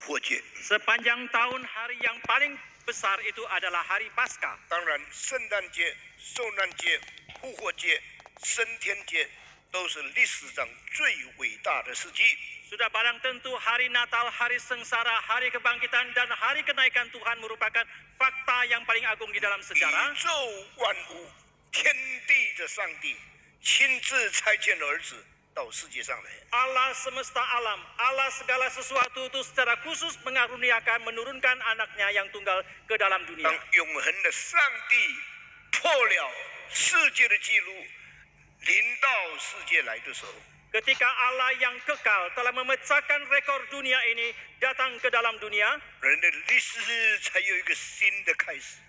破戒。 Sepanjang tahun hari yang paling besar itu adalah hari Paskah. 当然，圣诞节、受难节、复活节、升天节都是历史上最伟大的事迹。 Sudah barang tentu hari Natal, hari sengsara, hari kebangkitan, dan hari kenaikan Tuhan merupakan fakta yang paling agung di dalam 宇 sejarah. 宙万物，天地的上帝亲自差遣儿子到世界上来。 Allah semesta alam, Allah segala sesuatu itu secara khusus menurunkan anaknya yang tunggal ke dalam 当 dunia. 永恒的上帝破了世界的记录，临到世界来的时候， Ketika Allah yang kekal telah memecahkan rekor dunia ini datang ke dalam dunia, 人的历史才有一个新的开始。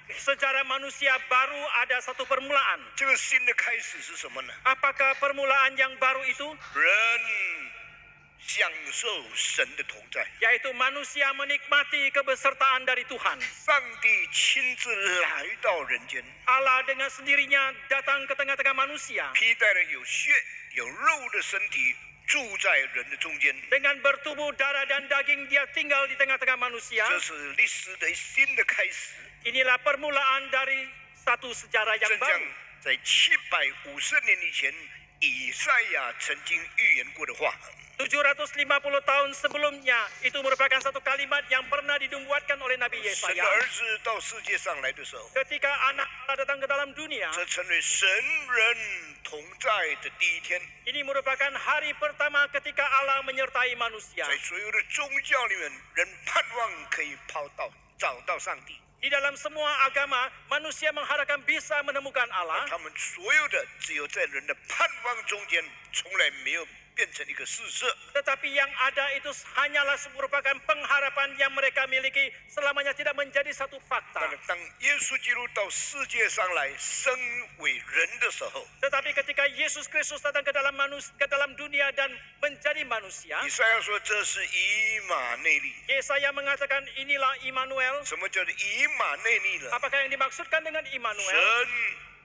sejarah manusia baru ada satu permulaan. 这个新的开始是什么呢？ Apakah permulaan yang baru itu? 人享受神的同在， Yaitu manusia menikmati kebesertaan dari Tuhan. 上帝亲自来到人间， Allah dengan sendirinya datang ke tengah-tengah manusia. 披戴了有血有肉的身体，住在人的中间。 Dengan bertubuh darah dan daging dia tinggal di tengah-tengah manusia. 这是历史的新的开始， Inilah permulaan dari satu sejarah yang 正像 baru. 在750年以前，以赛亚曾经预言过的话。 750 tahun sebelumnya itu merupakan satu kalimat yang pernah dinubuatkan oleh Nabi 神的 Yesaya. 儿子到世界上来的时候， Ketika anak Allah datang ke dalam dunia, 这成为神人同在的第一天。 ini merupakan hari pertama ketika Allah menyertai manusia. 在所有的宗教里面，人盼望可以找到上帝， Di dalam semua agama, manusia mengharapkan bisa menemukan Allah. 他们所有的只有在人的盼望中间，从来没有变成一个事实。 Tetapi yang ada itu hanyalah merupakan pengharapan yang mereka miliki, selamanya tidak menjadi satu 但 fakta. 是当耶稣基督到世界上来身为人的时候， Tetapi ketika Yesus Kristus datang ke dalam dunia dan menjadi manusia, 以赛亚说这是以马内利。 Yesaya mengatakan inilah Immanuel. 什么叫做以马内利呢？ Apakah yang dimaksudkan dengan 神 Immanuel?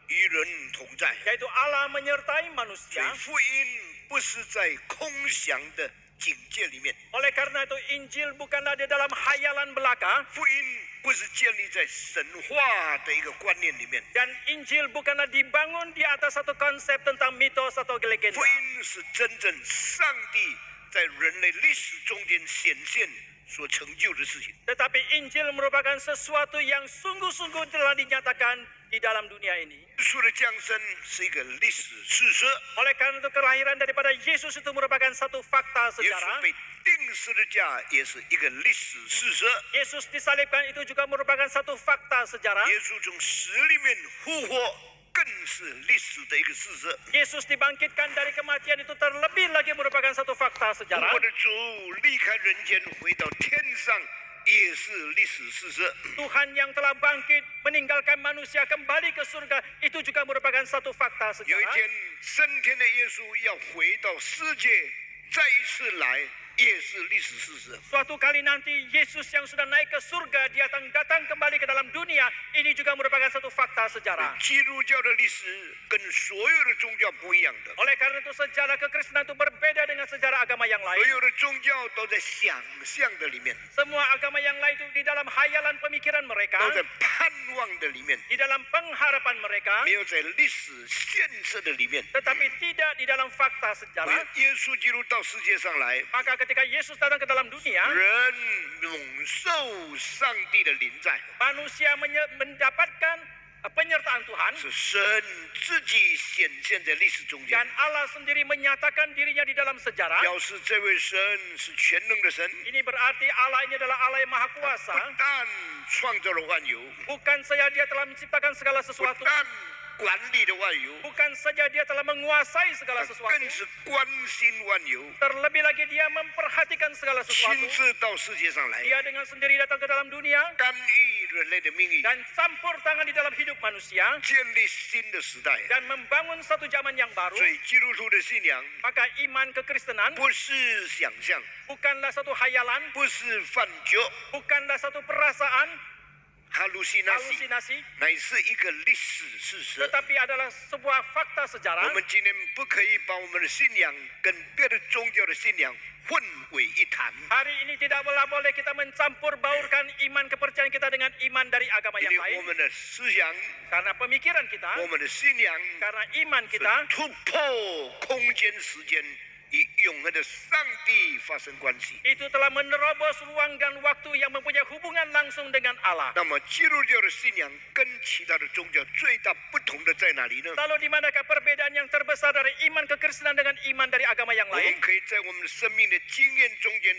与人同在。 Yaitu Allah menyertai 所 manusia. 以福音不是在空想的境界里面， Oleh karena itu Injil bukanlah di dalam hayalan belaka, 福音不是建立在神话的一个观念里面。 dan Injil bukanlah dibangun di atas satu konsep tentang mitos atau legenda. 福音是真正上帝在人类历史中间显现所成就的事情。 Tetapi Injil merupakan sesuatu yang sungguh-sungguh telah dinyatakan di dalam dunia ini. 耶稣的降生是一个历史事实， Oleh karena itu kelahiran daripada Yesus itu merupakan satu fakta 耶稣 sejarah. 被钉十字架也是一个历史事实。 Yesus disalibkan itu juga merupakan satu fakta sejarah. 耶稣从死里面复活，更是历史的一个事实。 Yesus dibangkitkan dari kematian itu terlebih lagi merupakan satu fakta sejarah. 我的主离开人间回到天上，也是历史事实。 Tuhan yang telah bangkit meninggalkan manusia kembali ke surga itu juga merupakan satu fakta 有一 sejarah. 天，升天的耶稣要回到世界，再一次来，也是历史事实。 Suatu kali nanti Yesus yang sudah naik ke surga dia akan datang kembali ke dalam dunia. Ini juga merupakan satu fakta sejarah. 基督教的历史跟所有的宗教不一样的， Oleh karena itu sejarah kekristenan itu berbeda dengan sejarah agama yang 所 lain. 有的宗教都在想象的里面， Semua agama yang lain itu di dalam hayalan pemikiran mereka, 都在盼望的里面， di dalam pengharapan mereka, 没有在历史现实的里面。 tetapi tidak di dalam fakta 所 sejarah. 以耶稣基督到世界上来， Maka ketika Yesus datang ke dalam dunia, 人蒙受上帝的临在， manusia mendapatkan penyertaan Tuhan, 是神自己显现在历史中间 dan，Allah sendiri menyatakan dirinya di dalam sejarah. 表示这位神是全能的神， Ini berarti Allah ini adalah Allah yang maha 不 kuasa. 但创造了万有， Bukan saja dia telah menciptakan segala 不 sesuatu, 但管理了万有， bukan saja dia telah menguasai segala 他 sesuatu, 更是关心万有， terlebih lagi dia memperhatikan segala 亲 sesuatu. 自到世界上来， Dia dengan sendiri datang ke dalam dunia 干预人类的命运， dan campur tangan di dalam hidup manusia 建立新的时代。 dan membangun satu zaman yang baru. 所以基督徒的信仰 Maka iman kekristenan 不是想象， bukanlah satu hayalan, 不是幻觉， bukanlah satu perasaan, halusinasi， halusinasi, 乃是一个历史事实。 tetapi adalah sebuah fakta 我 sejarah. 们今天不可以把我们的信仰跟别的宗教的信仰混为一谈， Hari ini tidak boleh kita mencampur baurkan iman kepercayaan kita dengan iman dari agama 因 yang 为我 lain. 们的思想、 Karena pemikiran kita, 我们的信仰 karena iman 是 kita 突破空间、时间，与永恒的上帝发生关系。 itu telah menerobos ruang dan waktu yang mempunyai hubungan langsung dengan Allah. 那么基督教的信仰跟其他的宗教最大不同的在哪里呢？ Lalu di manakah perbedaan yang terbesar dari iman kekristenan dengan iman dari agama yang 我 lain? 们可以在我们的生命的经验中间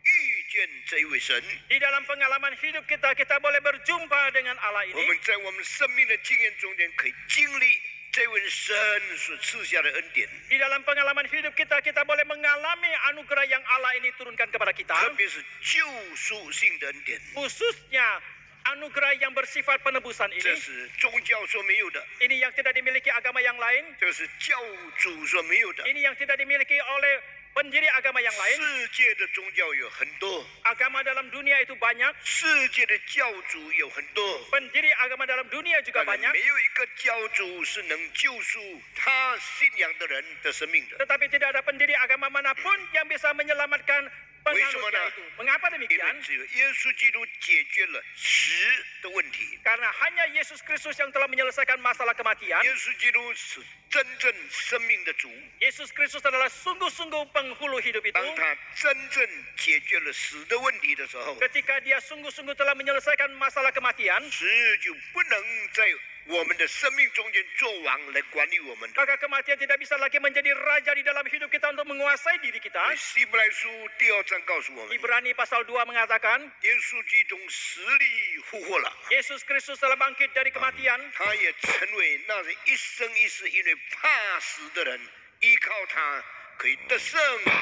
遇见这一位神， Di dalam pengalaman hidup kita, kita boleh berjumpa dengan Allah 我 ini. 们在我们生命的经验中间可以经历这位神所赐下的恩典， Di dalam pengalaman hidup kita, kita boleh mengalami anugerah yang Allah ini turunkan kepada kita. 特别是救赎性的恩典， Khususnya anugerah yang bersifat penebusan 这 ini. 是宗教所没有的， Ini yang tidak dimiliki agama yang lain. 这是教主所没有的。 Ini yang tidak dimiliki oleh pendiri agama yang lain. 世界的宗教有很多， Agama dalam dunia itu banyak. 世界的教主有很多， Pendiri agama dalam dunia juga 但 banyak. 没有一个教主是能救赎他信仰的人的生命的。 Tetapi tidak ada pendiri agama manapun yang bisa menyelamatkan penganutnya itu. Mengapa 因为 demikian? 只有耶稣基督解决了死的问题。 Karena hanya Yesus Kristus yang telah menyelesaikan masalah kematian. 耶稣基督是真正生命的主。 Yesus Kristus adalah sungguh-sungguh penghulu hidup itu. 当他真正解决了死的问题的时候， Ketika dia sungguh-sungguh telah menyelesaikan masalah kematian, 死就不能在我们的生命中间做王来管理我们的。 maka kematian tidak bisa lagi menjadi raja di dalam hidup kita untuk menguasai diri kita. 希伯来书第2章告诉我们， Ibrani pasal 2 mengatakan, 耶稣基督从死里复活了， Yesus Kristus telah bangkit dari kematian. 他也成为那人一生一世因为怕死的人依靠他可以得胜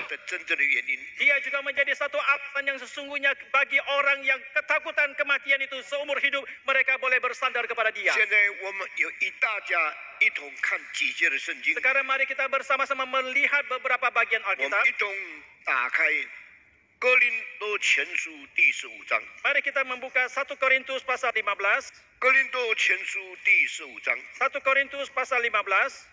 的真正的原因。 Dia juga menjadi satu alasan yang sesungguhnya bagi orang yang ketakutan kematian itu seumur hidup, mereka boleh bersandar kepada dia. 现在我们有一大家一同看几节的圣经， Sekarang mari kita bersama-sama melihat beberapa bagian 我们 Alkitab. 一同打开哥林多前书第15章。 Mari kita membuka 1 Korintus pasal 15. 哥林多前书第15章 1 Korintus pasal 15.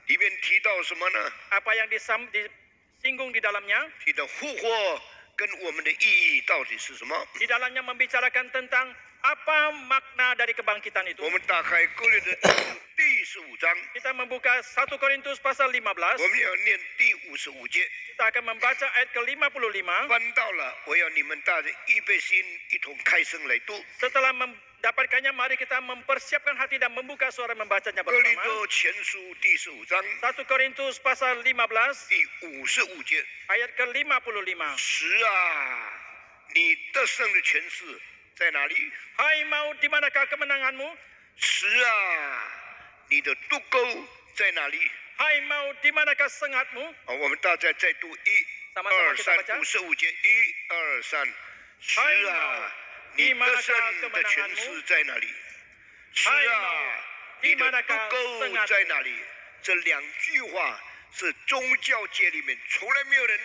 里面提到什么呢？ Apa yang disinggung di dalamnya? 提到复活跟我们的意义到底是什么？ Di dalamnya membicarakan tentang apa makna dari kebangkitan itu. 我们打开哥林多第15章， Kita membuka 1 Korintus pasal 15. 我们要念第55节。 Kita akan membaca ayat ke-55. 翻到了，我要你们带着预备心，一同开声来读。 Setelah mendapatkannya, mari kita mempersiapkan hati dan membuka suara membacanya 哥林 bersama. 多前书第15章 1 Korintus pasal 15, 第55节。 ayat ke-55. 死啊，你得胜的权势在哪里？ Hai maut, di manakah kemenanganmu? 死啊，你的渡钩在哪里？ Hai maut, di manakah sengatmu? 好，我们大家再读1、2、3、55节，1、2、3。死啊，你得胜的权势在哪里？死啊，你的渡钩在哪里？这两句话是宗教界里面从来没有人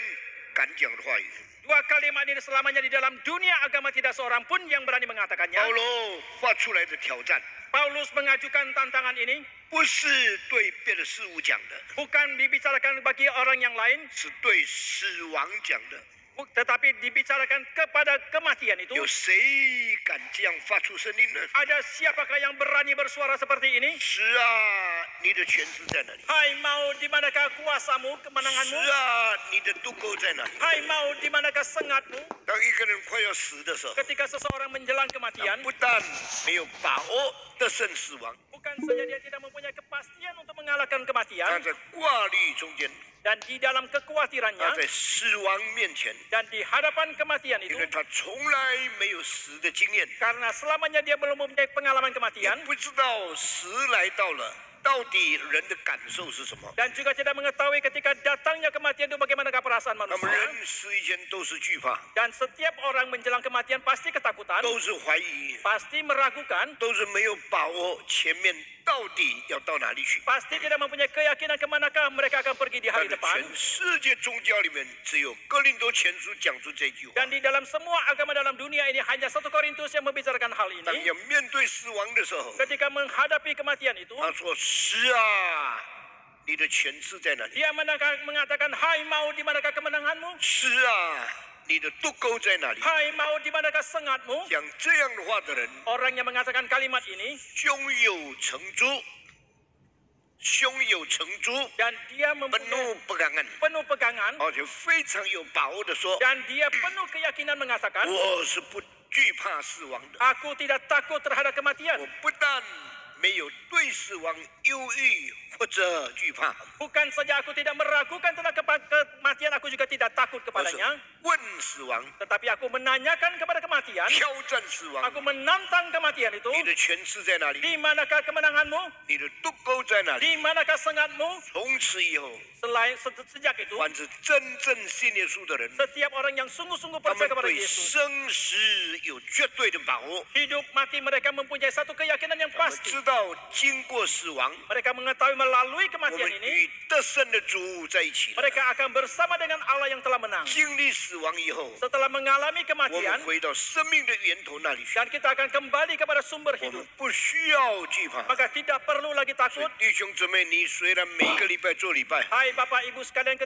敢讲的话语。 Dua kalimat ini selamanya di dalam dunia agama tidak seorang pun yang berani mengatakannya. 保罗发出来的挑战， Paulus mengajukan tantangan ini 不是对别的事物讲的， bukan dibicarakan bagi orang yang lain, 是对死亡讲的。 tetapi dibicarakan kepada kematian itu. 有谁敢这样发出声音呢？ Ada siapakah yang berani bersuara seperti ini? 死啊，你的权势在哪里？ Hai maut, di manakah kuasamu, 死 kemenanganmu? 啊，你的渡钩在哪里？ Hai maut, di manakah sengatmu? 当一个人快要死的时候， Ketika seseorang menjelang 他 kematian, 不但没有把握得胜死亡， bukan saja dia tidak mempunyai kepastian untuk mengalahkan 他 kematian, 在挂虑中间， dan di dalam 他 kekhawatirannya 在死亡面前， dan di hadapan kematian 因 itu, 为他从来没有死的经验， karena selamanya dia belum mempunyai pengalaman 也 kematian, 不知道死来到了，到底人的感受是什么。 dan juga tidak mengetahui ketika datangnya kematian itu bagaimanakah perasaan 那么 manusia. 人死以前都是惧怕， Dan setiap orang menjelang kematian pasti ketakutan, 都是怀疑， pasti meragukan, 都是没有把握前面到底要到哪里去。 pasti tidak mempunyai keyakinan kemanakah mereka akan pergi di 但 hari 是 depan. 全世界宗教里面，只有哥林多前书讲出这句话。 Dan di dalam semua agama dalam dunia ini hanya 1 Korintus yang membicarakan hal 当 ini. 要面对死亡的时候， Ketika menghadapi kematian itu, 他说：“是啊，你的权势在哪里？ dia mengatakan, hai maut, di manakah kemenanganmu? 是啊，你的渡沟在哪里？” Hai maut, di manakah sengatmu? 讲这样的话的人， Orang yang mengatakan kalimat ini, 胸有成竹，胸有成竹， dan dia penuh mempunyai pegangan， penuh pegangan, 而且非常有把握的说 dan dia penuh keyakinan mengatakan, 我是不惧怕死亡的。 aku tidak takut terhadap kematian. 我不但没有对死亡忧郁或者惧怕， Bukan saja aku tidak meragukan tentang kematian, aku juga tidak takut 而是 kepadanya. 问死亡， Tetapi aku menanyakan kepada kematian, 挑战死亡。 aku menantang kematian itu. 你的权势在哪里？ Di manakah kemenanganmu? 你的渡沟在哪里？ Di manakah sengatmu? 从此以后， Sejak itu, 凡是真正信耶稣的人， setiap orang yang sungguh-sungguh 他 percaya 们 kepada 对 Yesus, 生死有绝对的把握。 hidup mati mereka mempunyai satu keyakinan yang 我们 pasti. 知道，经过死亡， Mereka mengetahui melalui 我 kematian 们 ini, 与得胜的主在一起了。 mereka akan bersama dengan Allah yang telah menang. 经历死亡以后， Setelah mengalami 我们 kematian, 回到生命的源头那里去。 dan kita akan kembali kepada sumber 我 hidup. 们不需要惧怕。 Maka tidak perlu lagi 所以 takut. 弟兄姊妹，你虽然每个礼拜做礼拜， Hai Bapak Ibu sekalian,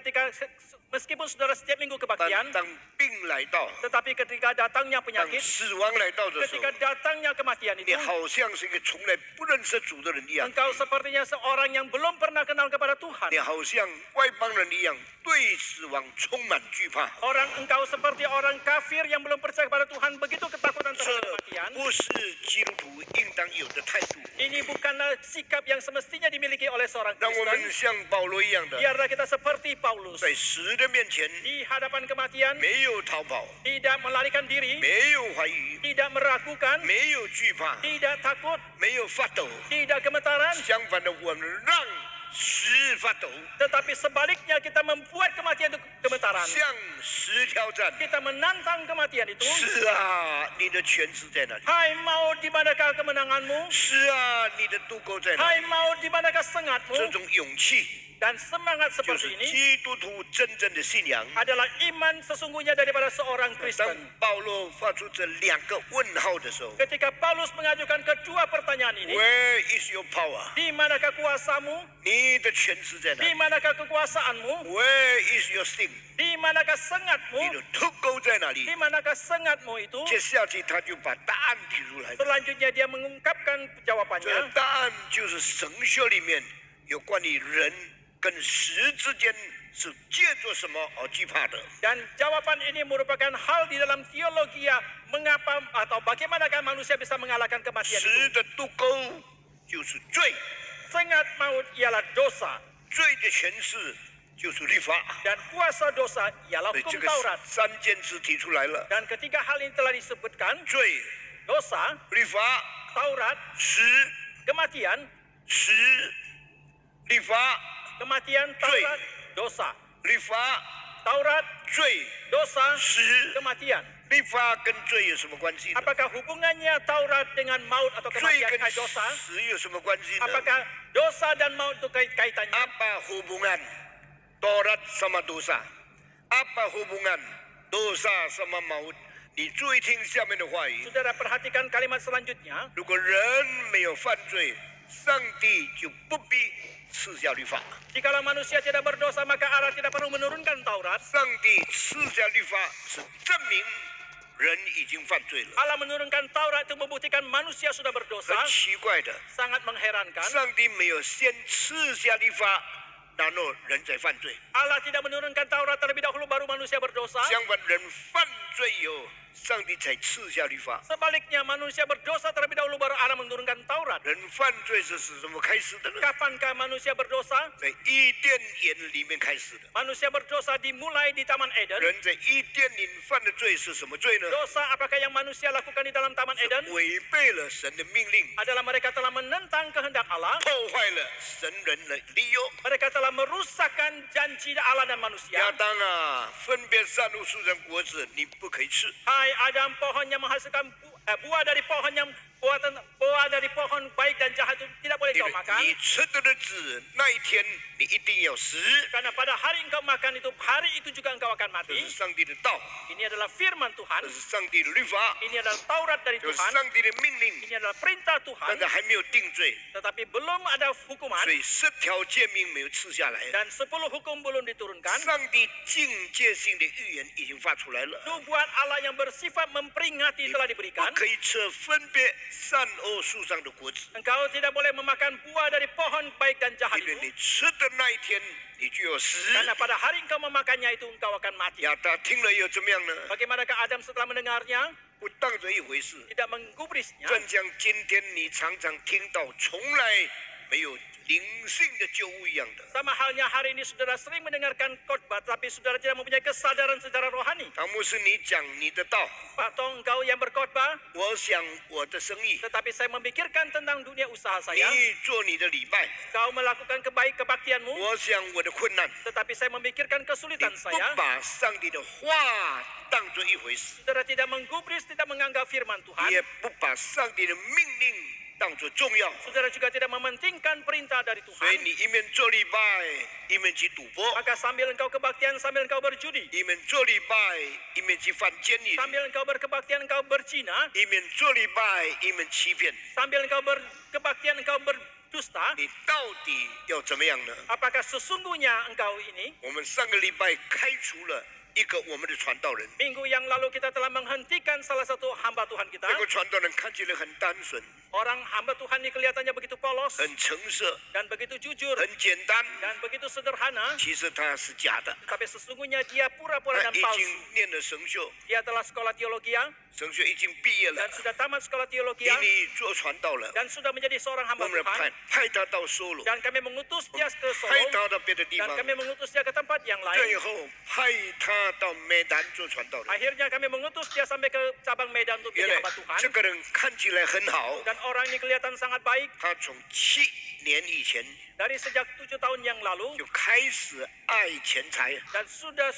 meskipun saudara setiap minggu 但 kebaktian, 当病来到， tetapi ketika datangnya 当 penyakit, 死亡来到的时候 ketika，datangnya kematian 你 itu, 好像是一个从来不认识主的人一样， engkau sepertinya seorang yang belum pernah kenal kepada Tuhan. 你好像外邦人一样，对死亡充满惧怕。 Engkau seperti orang kafir yang belum percaya kepada Tuhan, begitu ketakutan 这 terhadap kematian. 不是基督徒应当有的态度。 Ini bukanlah sikap yang semestinya dimiliki oleh seorang 让我们 Kristen. 像保罗一样的， Biarlah kita seperti Paulus, 在死的面前 di hadapan kematian, 没有逃跑， tidak melarikan diri, 没有怀疑， tidak meragukan, 没有惧怕， tidak takut, 没有发抖。 tidak gemetaran. 相反的，我们让死发抖， Tetapi sebaliknya kita membuat kematian itu gemetaran. 向死挑战。 Kita menantang kematian itu. 是啊，你的权势在哪里？ Hai maut, di manakah kemenanganmu? 是啊，你的渡沟在哪 Hai 里？ maut, di manakah 这 sengatmu? 种勇气 Dan semangat 就 seperti 是 ini 基督徒真正的信仰。 adalah iman sesungguhnya daripada seorang 当 Kristen. 保罗发出这两个问号的时候 Ketika Paulus mengajukan kedua pertanyaan ini, ，Where is your power？ di manakah kuasamu? 你的权势在哪 Di 里 manakah kekuasaanmu? ？Where is your sting？ Di manakah 你 sengatmu? 的渡沟在哪里 Di？manakah sengatmu itu? 接下去他就把答案提出来了。 Selanjutnya dia mengungkapkan 这 jawabannya. 答案就是神学里面有关于人跟死之间是借着什么而惧怕的。 Dan jawaban ini merupakan hal di dalam teologi mengapa atau bagaimanakah manusia bisa mengalahkan kematian 死 itu. 的渡沟就是罪， Sengat maut ialah dosa 罪的权势就是律法。 dan kuasa dosa ialah 所以这 hukum 个 Taurat. 三件事提出来了： Dan ketiga hal ini telah disebutkan, 罪、 dosa, 律法、 Taurat, 死、 kematian, 死、律法、 kematian, Taurat, dosa. 律法、 Taurat, 罪、 dosa, 死。 kematian. 律法跟罪有什么关系呢？ Apakah hubungannya Taurat dengan maut atau 罪 kematian 跟 dosa? 死有什么关系呢？ Apakah dosa dan maut itu kaitannya? Apa hubungan Taurat sama dosa? Apa hubungan dosa sama maut？你注意听下面的话语。 Saudara perhatikan kalimat selanjutnya. 如果人没有犯罪，上帝就不必赐下律法。 Jikalau manusia tidak berdosa, maka Allah tidak perlu menurunkan Taurat. 上帝赐下律法是证明人已经犯罪了。 Allah menurunkan Taurat itu membuktikan manusia sudah 很 berdosa. 奇怪的， Sangat mengherankan. 上帝没有先赐下律法，然后人在犯罪。 Allah tidak menurunkan Taurat terlebih dahulu baru manusia berdosa. 相反，人犯罪以后，上帝才赐下律法。 Sebaliknya manusia berdosa terlebih dahulu baru Allah menurunkan Taurat. 人犯罪是什么开始的呢？ Kapankah manusia berdosa? 在伊甸园里面开始的。 Manusia berdosa dimulai di Taman Eden. 人在伊甸园犯的罪是什么罪呢？ Dosa apakah yang manusia lakukan di dalam Taman Eden? 违背了神的命令， Adalah mereka telah menentang kehendak Allah. 破坏了神人的利诱。 Mereka telah merusakkan janji Allah dan manusia. 亚当啊，分别善恶树上果子你不可以吃。 Hai Adam, pohon yang menghasilkan buah dari pohon yang buah dari pohon baik dan jahat itu tidak boleh 因 kau 为 makan. 你吃的日子那一天你一定要死。 Karena pada hari engkau makan itu, hari itu juga engkau akan 这 mati. 是上帝的道， Ini adalah firman 这 Tuhan. 是上帝的律法， Ini adalah Taurat dari 这是 Tuhan. 上帝的命令， Ini adalah perintah 但 Tuhan. 是还没有定罪， Tetapi belum ada hukuman 所以10条诫命没有赐下来。 dan 10 hukum belum diturunkan. 上帝境界性的预言已经发出来了， Nubuat Allah yang bersifat memperingati telah 不 diberikan. 可以吃分别善恶树上的果子， Engkau tidak boleh memakan buah dari pohon baik dan jahat 因为 itu. 你吃的那一天你就要死。 Karena pada hari engkau memakannya itu engkau akan mati. 亚当听了又怎么样呢？ Bagaimanakah Adam setelah mendengarnya? 不当作一回事， Tidak menggubrisnya. 正像今天你常常听到从来没有灵性的救物一样的。 Sama halnya hari ini saudara sering mendengarkan khotbah, tapi saudara tidak mempunyai kesadaran secara rohani. 当牧师你讲你的道， Pak Tong, engkau yang berkhotbah, 我想我的生意， tetapi saya memikirkan tentang dunia usaha 你 saya. 做你的礼拜， Kau melakukan kebaktianmu, 我想我的困难， tetapi saya memikirkan 你 kesulitan 不 saya. 把上帝的话当作一回事， Saudara tidak menggubris, tidak menganggap firman 你 Tuhan. 也不把上帝的命令当作重要， Saudara juga tidak mementingkan perintah dari 所以 Tuhan. 你一面做礼拜，一面去赌博， Maka sambil engkau kebaktian, sambil engkau berjudi. 一面做礼拜，一面去犯奸淫， Sambil engkau berkebaktian, engkau berzina. 一面做礼拜，一面欺骗， Sambil engkau berkebaktian, engkau berdusta. 你到底要怎么样呢？ Apakah sesungguhnya engkau ini? 我们上个礼拜开除了一个我们的传道人， Minggu yang lalu kita telah menghentikan salah satu hamba Tuhan kita. 这个传道人看起来很单纯， Orang hamba Tuhan ini kelihatannya begitu polos 很诚实， dan begitu jujur 很简单， dan begitu sederhana. 其实他是假的。 Tapi sesungguhnya dia pura-pura 他 dan 已 palsu. 经念了神学， Dia telah sekolah teologi 神学已经毕业了 dan，sudah tamat sekolah teologi 给你做传道了， dan sudah menjadi seorang 我 hamba 们 Tuhan. 派他到收罗， Dan kami mengutus dia ke 派 Solo 他到别的地 dan 方， kami mengutus dia ke tempat yang 最 lain. 后派他到梅丹做传道人。 Akhirnya kami mengutus dia sampai ke cabang Medan untuk 原 menjadi 来 hamba Tuhan. 这个人看起来很好， Dan orang ini kelihatan sangat baik. 他从7年以前 Dari sejak 7 tahun yang lalu 就开始爱钱财， dan sudah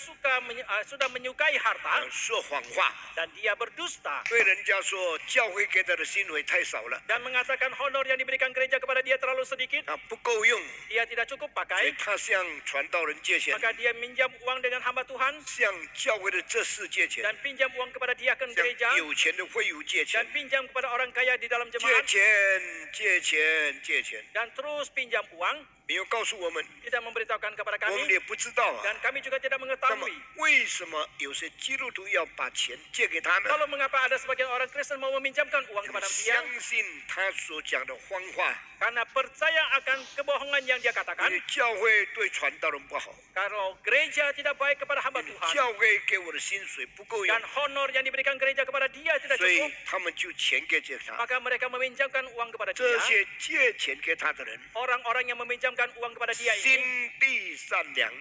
menyukai harta 说谎话， dan dia berdusta 对人家说教会给他的薪水太少了， dan mengatakan honor yang diberikan gereja kepada dia terlalu sedikit. 他不够用， Dia tidak cukup 所以 pakai, 他向传道人借钱， maka dia minjam uang dengan hamba Tuhan 向教会的这事借钱， dan pinjam uang kepada diakon 向 gereja 有钱的会友借钱 dan。 pinjam kepada orang kaya di dalam 借 jemaat 钱，借钱，借钱， dan terus pinjam uang, 没有告诉我们， tidak memberitahukan kepada 我们 kami 也不知道啊。 dan kami juga tidak 那么 mengetahui. 为什么有些基督徒要把钱借给他呢？ Lalu mengapa ada sebagian orang Kristen mau meminjamkan uang 因为 kepada 相 dia? 信他所讲的谎话， Karena percaya akan kebohongan yang dia 因 katakan. 为教会对传道人不好， Kalau gereja tidak baik kepada hamba 因为 Tuhan 教会给我的薪水不够用 dan，honor yang diberikan gereja kepada dia tidak 所以 cukup, 他们就钱给他。 maka mereka meminjamkan uang kepada 这 dia. 些借钱给他的人， Orang-orang yang meminjamkan uang kepada dia 心 ini, 地善良，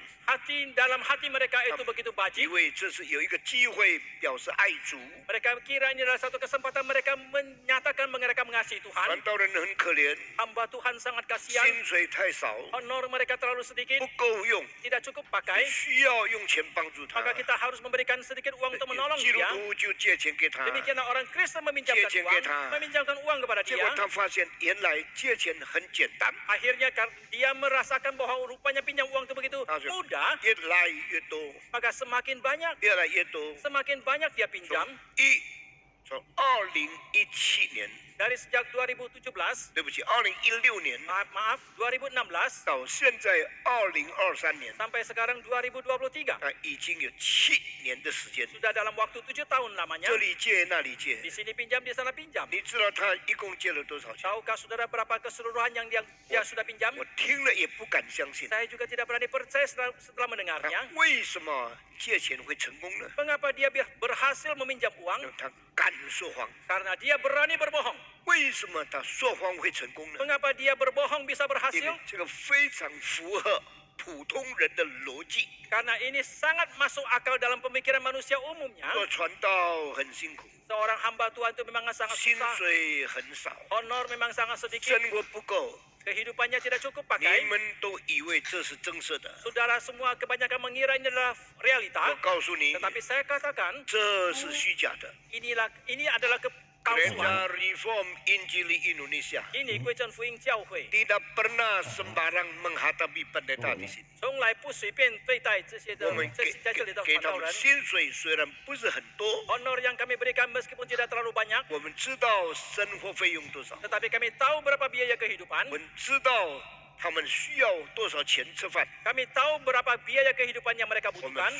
dalam hati mereka itu begitu 因 baik. 为这是有一个机会表示爱主。 Mereka kira ini adalah satu kesempatan mereka menyatakan mereka mengasihi 传 Tuhan. 道人很可怜， Hamba Tuhan sangat kasihan, 薪水太少， honor mereka terlalu sedikit, 不够用， tidak cukup pakai. 需要用钱帮助他。 Maka kita harus memberikan sedikit uang untuk menolong 基督 dia. 徒就借钱给他， Demikianlah orang Kristen meminjamkan借钱给他。 meminjamkan uang kepada 结 dia. 果他发现原来借钱很简单， Akhirnya dia merasakan bahwa rupanya pinjam uang itu begitu 他说 mudah, 越来越多， maka semakin banyak, 越来越多。 semakin banyak dia 从 pinjam. 从2017年， Dari sejak 2017, 对不起，2016年 maaf, 2016 到现在2023年， sampai sekarang 2023. 已经有7年的时间， Sudah dalam waktu 7 tahun lamanya. 这里借那里借。 Di sini pinjam, di sana pinjam. 你知道他一共借了多少钱？ Tahukah saudara berapa keseluruhan yang dia sudah pinjam? 我听了也不敢相信。 Saya juga tidak berani percaya setelah 他 mendengarnya. 为什么借钱会成功呢？ Mengapa dia berhasil meminjam uang? 他敢说谎。 Karena dia berani berbohong. 为什么他说谎会成功呢？ Mengapa dia berbohong bisa 因 berhasil? 为这个非常符合普通人的逻辑。 Karena ini sangat masuk akal dalam pemikiran manusia umumnya. 做传道很辛苦， Seorang hamba Tuhan itu memang sangat 薪 susah. 水很少， Honor memang sangat 生 sedikit. 活不够。 Kehidupannya tidak cukup 你 pakai. 们都以为这是真实的， Saudara semua kebanyakan mengira ini adalah realita. 我告诉你， Tetapi saya katakan, 这是虚假的。 ini adalah kepalsuan. Gereja Reform Injili Indonesia Ini Kue Chen Fuing Jiao Hui. tidak pernah sembarang menghadapi pendeta di sini. 从来不随便对待这些的我们这在这里的给他们传道人。薪水虽然不是很多， Honor yang kami berikan meskipun tidak terlalu banyak, 我们知道生活费用多少， tetapi kami tahu berapa biaya kehidupan. 我们知道他们需要多少钱吃饭， Kami tahu berapa biaya kehidupan yang mereka 我们 butuhkan,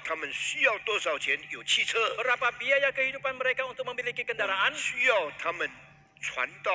他们需要多少钱有汽车， berapa biaya kehidupan mereka untuk memiliki 我 kendaraan, 们需要他们传道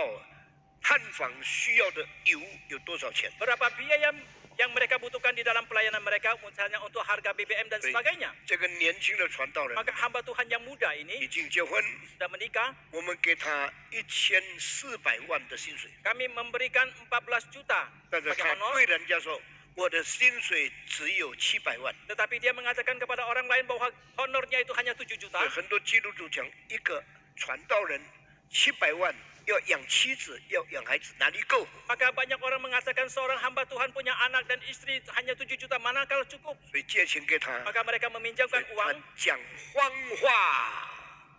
探访需要的油有多少钱。 berapa biaya yang mereka butuhkan di dalam pelayanan mereka, misalnya untuk harga BBM dan 所以 sebagainya. 这个年轻的传道人 Maka hamba Tuhan yang muda 已 ini 经结婚， sudah menikah, 我们给他1400万的薪水， kami memberikan 14 juta 但是 sebagai 他 honor, 对人家说我的薪水只有700万。 tetapi dia mengatakan kepada orang lain bahwa honornya itu hanya 7 juta. 很多基督徒讲，一个传道人700万要养妻子，要养孩子，哪里够？ Maka banyak orang mengatakan seorang hamba Tuhan punya anak dan istri hanya 7 juta, manakala cukup? 所以借钱给他， Maka mereka 所以 meminjamkan 他 uang. 讲谎话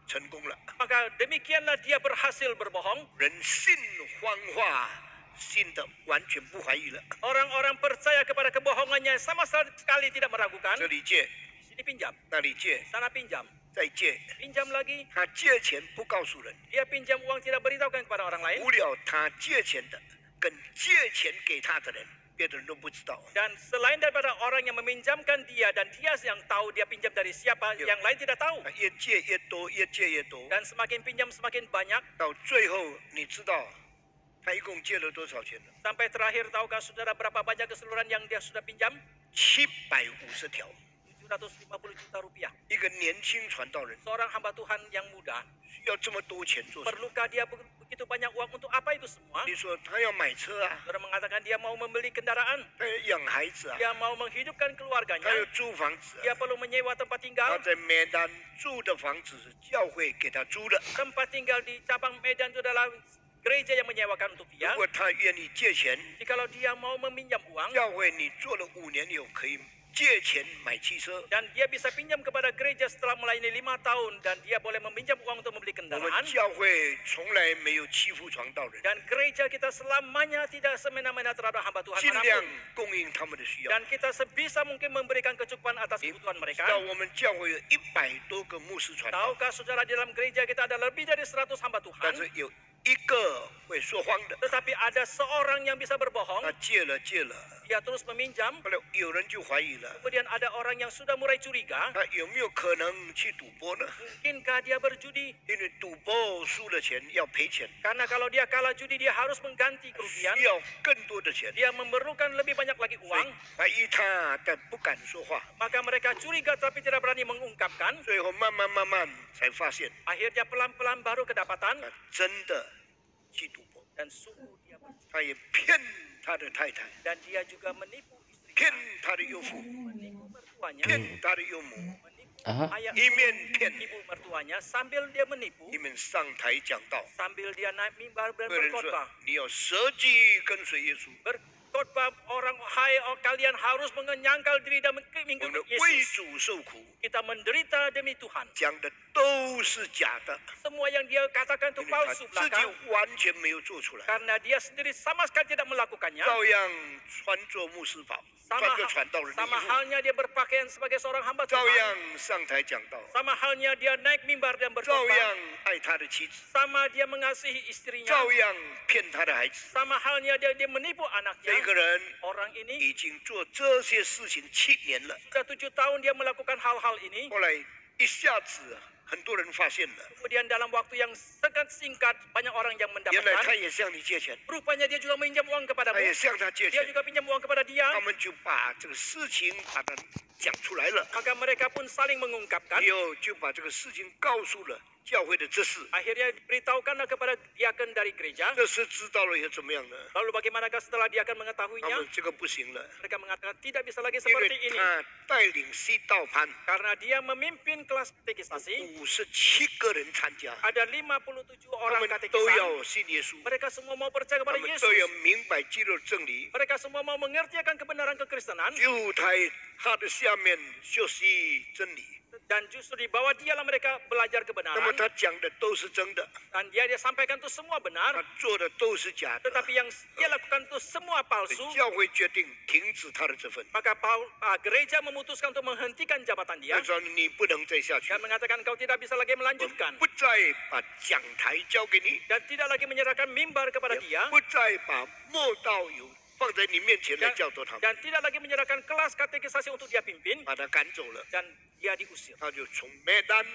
成功了。 Maka demikianlah dia berhasil berbohong. 人信谎话，信的完全不怀疑了。 Orang-orang percaya kepada kebohongannya sama sekali tidak meragukan. 这里借， Sini pinjam, 那里借， sana pinjam, 再借。 pinjam lagi. 他借钱不告诉人， Dia pinjam uang tidak beritahukan kepada orang lain. 除了他借钱的跟借钱给他的人，别的人都不知道。 Dan selain daripada orang yang meminjamkan dia dan dia yang tahu dia pinjam dari siapa, Ya. yang lain tidak tahu. 越借越多，越借越多， Dan semakin pinjam semakin banyak. 到最后你知道他一共借了多少钱呢？ Sampai terakhir tahukah saudara berapa banyak keseluruhan yang dia sudah pinjam? 750条。 750 juta rupiah. 一个年轻传道人 Seorang hamba Tuhan yang muda, 需要这么多钱做什么？ perlukah dia begitu banyak uang untuk apa itu semua? 你说他要买车啊， Saudara mengatakan dia mau membeli kendaraan, 他要养孩子啊， dia mau menghidupkan 他要 keluarganya, 租房子啊。 dia perlu menyewa tempat 他 tinggal. 在梅丹住的房子是教会给他租的。 Tempat tinggal di cabang Medan itu adalah gereja yang menyewakan untuk 如 dia. 果他愿意借钱， Jikalau dia mau meminjam uang 教会你做了5年以后可以借钱买汽车。 dan dia bisa pinjam kepada gereja setelah melayani 5 tahun dan dia boleh meminjam uang untuk membeli 我们 kendaraan. 教会从来没有欺负传道人， Dan gereja kita selamanya tidak semena-mena terhadap hamba Tuhan 尽量 manapun. 供应他们的需要。 Dan kita sebisa mungkin memberikan kecukupan atas 你 kebutuhan 知 mereka. 道我们教会有100多个牧师传道， Tahukah saudara di dalam gereja kita ada lebih dari 100 hamba 但 Tuhan. 是有一个会说谎的， Tetapi ada seorang yang bisa berbohong. 他借了， Dia terus meminjam. 后来有人就怀疑了， Kemudian ada orang yang sudah mulai curiga. 他有没有可能去赌博呢？ Mungkinkah dia berjudi? 因为赌博输了钱要赔钱， Karena kalau dia kalah judi dia harus mengganti kerugian. 需要更多的钱， Dia memerlukan lebih banyak lagi 所以 uang. 怀疑他，但不敢说话。 Maka mereka curiga tapi tidak berani mengungkapkan. 最后慢慢才发现， Akhirnya pelan-pelan baru kedapatan. 他真的去赌博， Dan sungguh dia berjudi. 他也骗他的太太， Dan dia juga menipu 骗 istrinya, 他的岳父， menipu mertuanya, 骗他的岳母， menipu Aha. ayah 一面骗， ibu mertuanya sambil dia menipu, 一面上台讲道， sambil dia naik mimbar dan 对人说 berkhotbah. 你要舍己跟随耶稣， Berkhotbah orang, hai kalian harus menyangkal diri dan 我 mengikut 们为 Yesus. 主受苦， Kita menderita demi Tuhan. 讲的都是假的， Semua yang dia katakan itu 因为他 palsu 自 belaka. 己完全没有做出来， Karena dia sendiri sama sekali tidak melakukannya. 照样穿着牧师袍，穿 Sama, 着传道人的衣 sama 服， halnya dia berpakaian sebagai seorang hamba 照 Tuhan. 样上台讲道， Sama halnya dia naik mimbar dan 照 berkhotbah. 样爱他的妻子， Sama dia mengasihi istrinya. 照样骗他的孩子。 Sama halnya dia menipu 这 anaknya. 个人 Orang ini 已经做这些事情7年了， sudah 7 tahun dia melakukan hal-hal ini. 后来一下子很多人发现了， Kemudian dalam waktu yang sangat singkat banyak orang yang 原来他 mendapatkan. 也向你借钱， Rupanya dia juga meminjam uang 他 kepadamu. 也向他借 Dia 钱， juga pinjam uang kepada dia. 他们就把这个事情把它讲出来了， Maka mereka pun saling mengungkapkan. 以后就把这个事情告诉了教会的执事， Akhirnya beritahukanlah kepada diaken dari gereja. 这事知道了以后怎么样呢？ Lalu bagaimanakah setelah diaken 他 mengetahuinya? 们这个不行了， Mereka mengatakan tidak bisa lagi 因 seperti 为 ini. 他带领西道班， Karena dia memimpin kelas katekisasi. 57个人参加， Ada 57 他 orang 们都 katekisan. 要信耶稣， Mereka semua mau percaya 他 kepada 们 Yesus. 都要明白基督的真理。 Mereka semua mau mengerti akan kebenaran kekristenan. 就在他的下面学习真理。Dan justru di bawah dialah mereka belajar 那么 kebenaran. 他讲的都是真的， Dan dia sampaikan itu semua 他 benar. 做的都是假的。 Tetapi yang dia lakukan itu semua palsu. 教会决定停止他的这份， Maka gereja memutuskan untuk menghentikan jabatan dia. 他说你不能再下去， Dan mengatakan kau tidak bisa lagi 我 melanjutkan. 不再把讲台交给你， Dan tidak lagi menyerahkan mimbar kepada 也 dia. 不再把默道友放在你面前来教导他们， Dan tidak lagi menyerahkan kelas katekisasi untuk dia pimpin. 把他赶走了， Dan dia diusir. 他就从Medan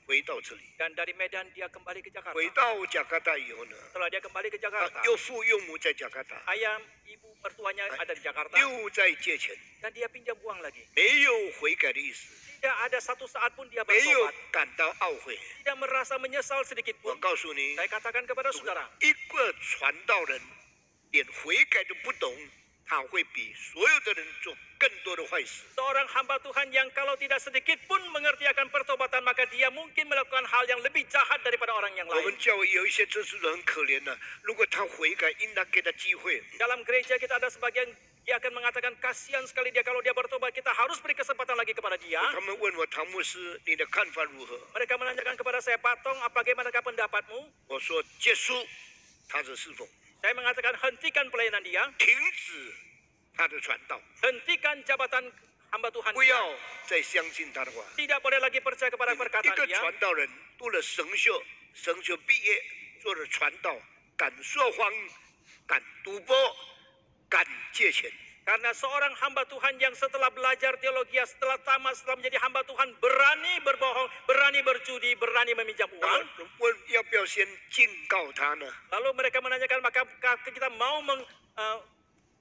回到这里， Dan dari Medan dia kembali ke Jakarta. 回到加卡达以后呢， Setelah dia kembali ke Jakarta, 他又父又母在加卡达， ayah ibu mertuanya ada di Jakarta. 又在借钱， Dan dia pinjam uang lagi. 没有悔改的意思， Tidak ada satu saat pun dia 没有 bertobat. 感到懊悔。 Tidak merasa menyesal sedikit 我 pun. 告诉你， Saya katakan kepada saudara, 一个传道人连悔改都不懂，他会比所有的人做更多的坏事。 seorang hamba Tuhan yang kalau tidak sedikit pun mengerti akan pertobatan, maka dia mungkin melakukan hal yang lebih jahat daripada orang yang 我 lain. 们教会有一些这是很可怜的，如果他悔改，应当给他机会。 Dalam gereja kita ada sebagian dia akan mengatakan kasihan sekali dia kalau dia bertobat, kita harus beri kesempatan lagi kepada dia. 他们问我唐牧师，你的看法如何？ Mereka menanyakan kepada saya, Patong, bagaimanakah pendapatmu? 我说结束他的侍奉， Saya mengatakan hentikan pelayanan dia, 停止他的传道， hentikan jabatan hamba Tuhan 不 dia. 要再相信他的话。 Tidak boleh lagi percaya kepada 一 perkataan 个 dia. 传道人读了神学，神学毕业做了传道，敢说谎，敢赌博，敢借钱。 Karena seorang hamba Tuhan yang setelah belajar teologi, setelah tamat, setelah menjadi hamba Tuhan, berani berbohong, berani berjudi, berani meminjam 那 uang. 么问要不要先警告他呢？ Lalu mereka menanyakan, maka kita mau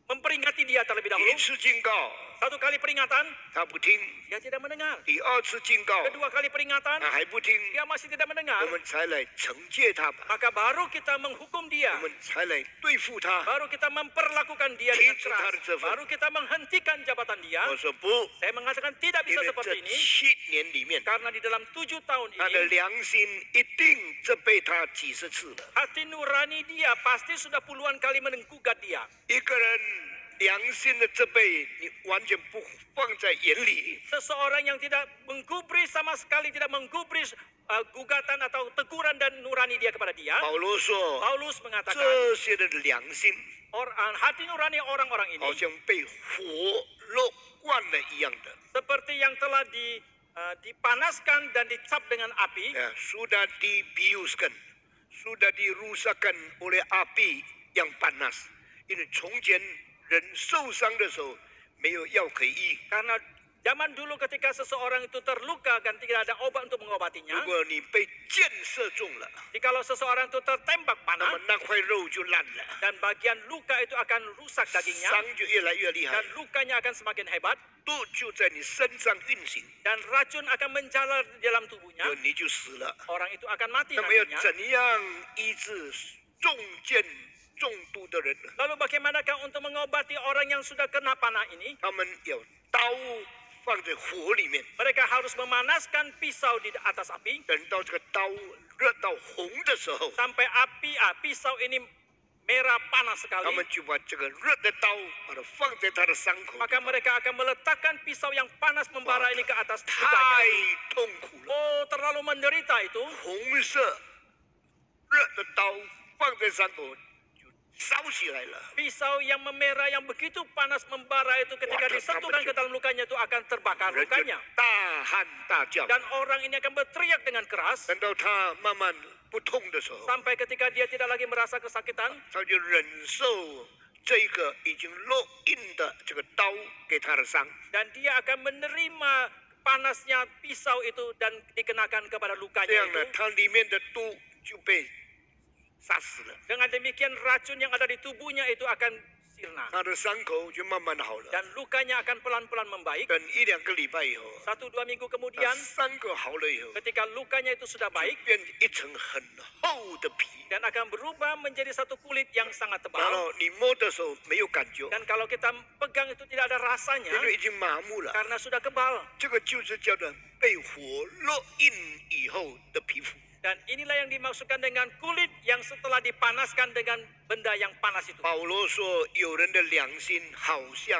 memperingati dia terlebih 第 dahulu. 一次警告 Satu kali peringatan, 他不听， dia tidak mendengar. 第二次警告 Kedua kali peringatan, 他还不听， dia masih tidak mendengar. 我们才来惩戒他吧， Maka baru kita menghukum dia. 我们才来对付他。 Baru kita memperlakukan dia dengan Itu keras. harus Baru kita menghentikan jabatan dia. 我说不， Saya mengatakan tidak 因 bisa 为 seperti 这 ini. 7年里面， Karena di dalam 7 tahun 他的 ini, 良心一定责备他几十次了。 hati nurani dia pasti sudah puluhan kali menenggugat dia. 一个人良心的责备，你完全不放在眼里。 Seseorang yang tidak menggubris sama sekali, tidak menggubris gugatan atau teguran dan nurani dia kepada dia. 保罗说， Paulus mengatakan, 这些的良心 hati nurani orang-orang ini 好像被火肉灌了一样的， seperti yang telah dipanaskan dan dicap dengan api. ya, sudah dibiuskan, sudah dirusakkan oleh api yang panas. 因为从前人受伤的时候没有药可以医， Karena zaman dulu ketika seseorang itu terluka dan tidak ada obat untuk 如 mengobatinya, 果你被箭射中了， jikalau seseorang itu tertembak 那 panah 么那块肉就烂了， dan bagian luka itu akan rusak dagingnya 伤就越来越厉害 dan， lukanya akan semakin hebat 毒就在你身上运行， dan racun akan menjalar di dalam tubuhnya. 你就死了。 Orang itu akan mati 那么要 nantinya. 怎样医治中箭中毒的人呢？ Lalu bagaimanakah untuk mengobati orang yang sudah kena panah ini? 他们有刀放在火里面， Mereka harus memanaskan pisau di atas api 等到这个刀热到红的时候， sampai pisau ini merah panas 他 sekali. 们就把这个热的刀把它放在他的伤口， Maka mereka akan meletakkan pisau yang panas membara ini ke atas 太 lukanya. 痛苦了。 Oh, terlalu menderita itu. 红色热的刀放在伤口就烧起来了， Pisau yang memerah yang begitu panas membara itu ketika Waduh, disentuhkan ke dalam lukanya itu akan terbakar 人就 lukanya. 大喊大叫。 Dan orang ini akan berteriak dengan keras 等到他慢慢不痛的时候， sampai ketika dia tidak lagi merasa kesakitan, 他就忍受这个已经烙印的这个刀给他的伤。 dan dia akan menerima panasnya pisau itu dan dikenakan kepada 这 lukanya 样呢， itu. 他里面的毒就被杀死了， Dengan demikian racun yang ada di tubuhnya itu akan sirna 他的伤口就慢慢好了。 dan lukanya akan pelan-pelan membaik. 等1-2个礼拜以后， 1-2 minggu 他 kemudian 伤口好了以后， ketika lukanya itu sudah baik 变一层很厚的皮， dan akan berubah menjadi satu kulit yang sangat 然 tebal. 后你摸的时候没有感觉， Dan kalau kita pegang itu tidak ada rasanya 因为已经麻木了。 karena sudah kebal. 这个就是叫做被火烙印以后的皮肤。 Dan inilah yang dimaksudkan dengan kulit yang setelah dipanaskan dengan benda yang panas itu. 保罗说，有人的良心好像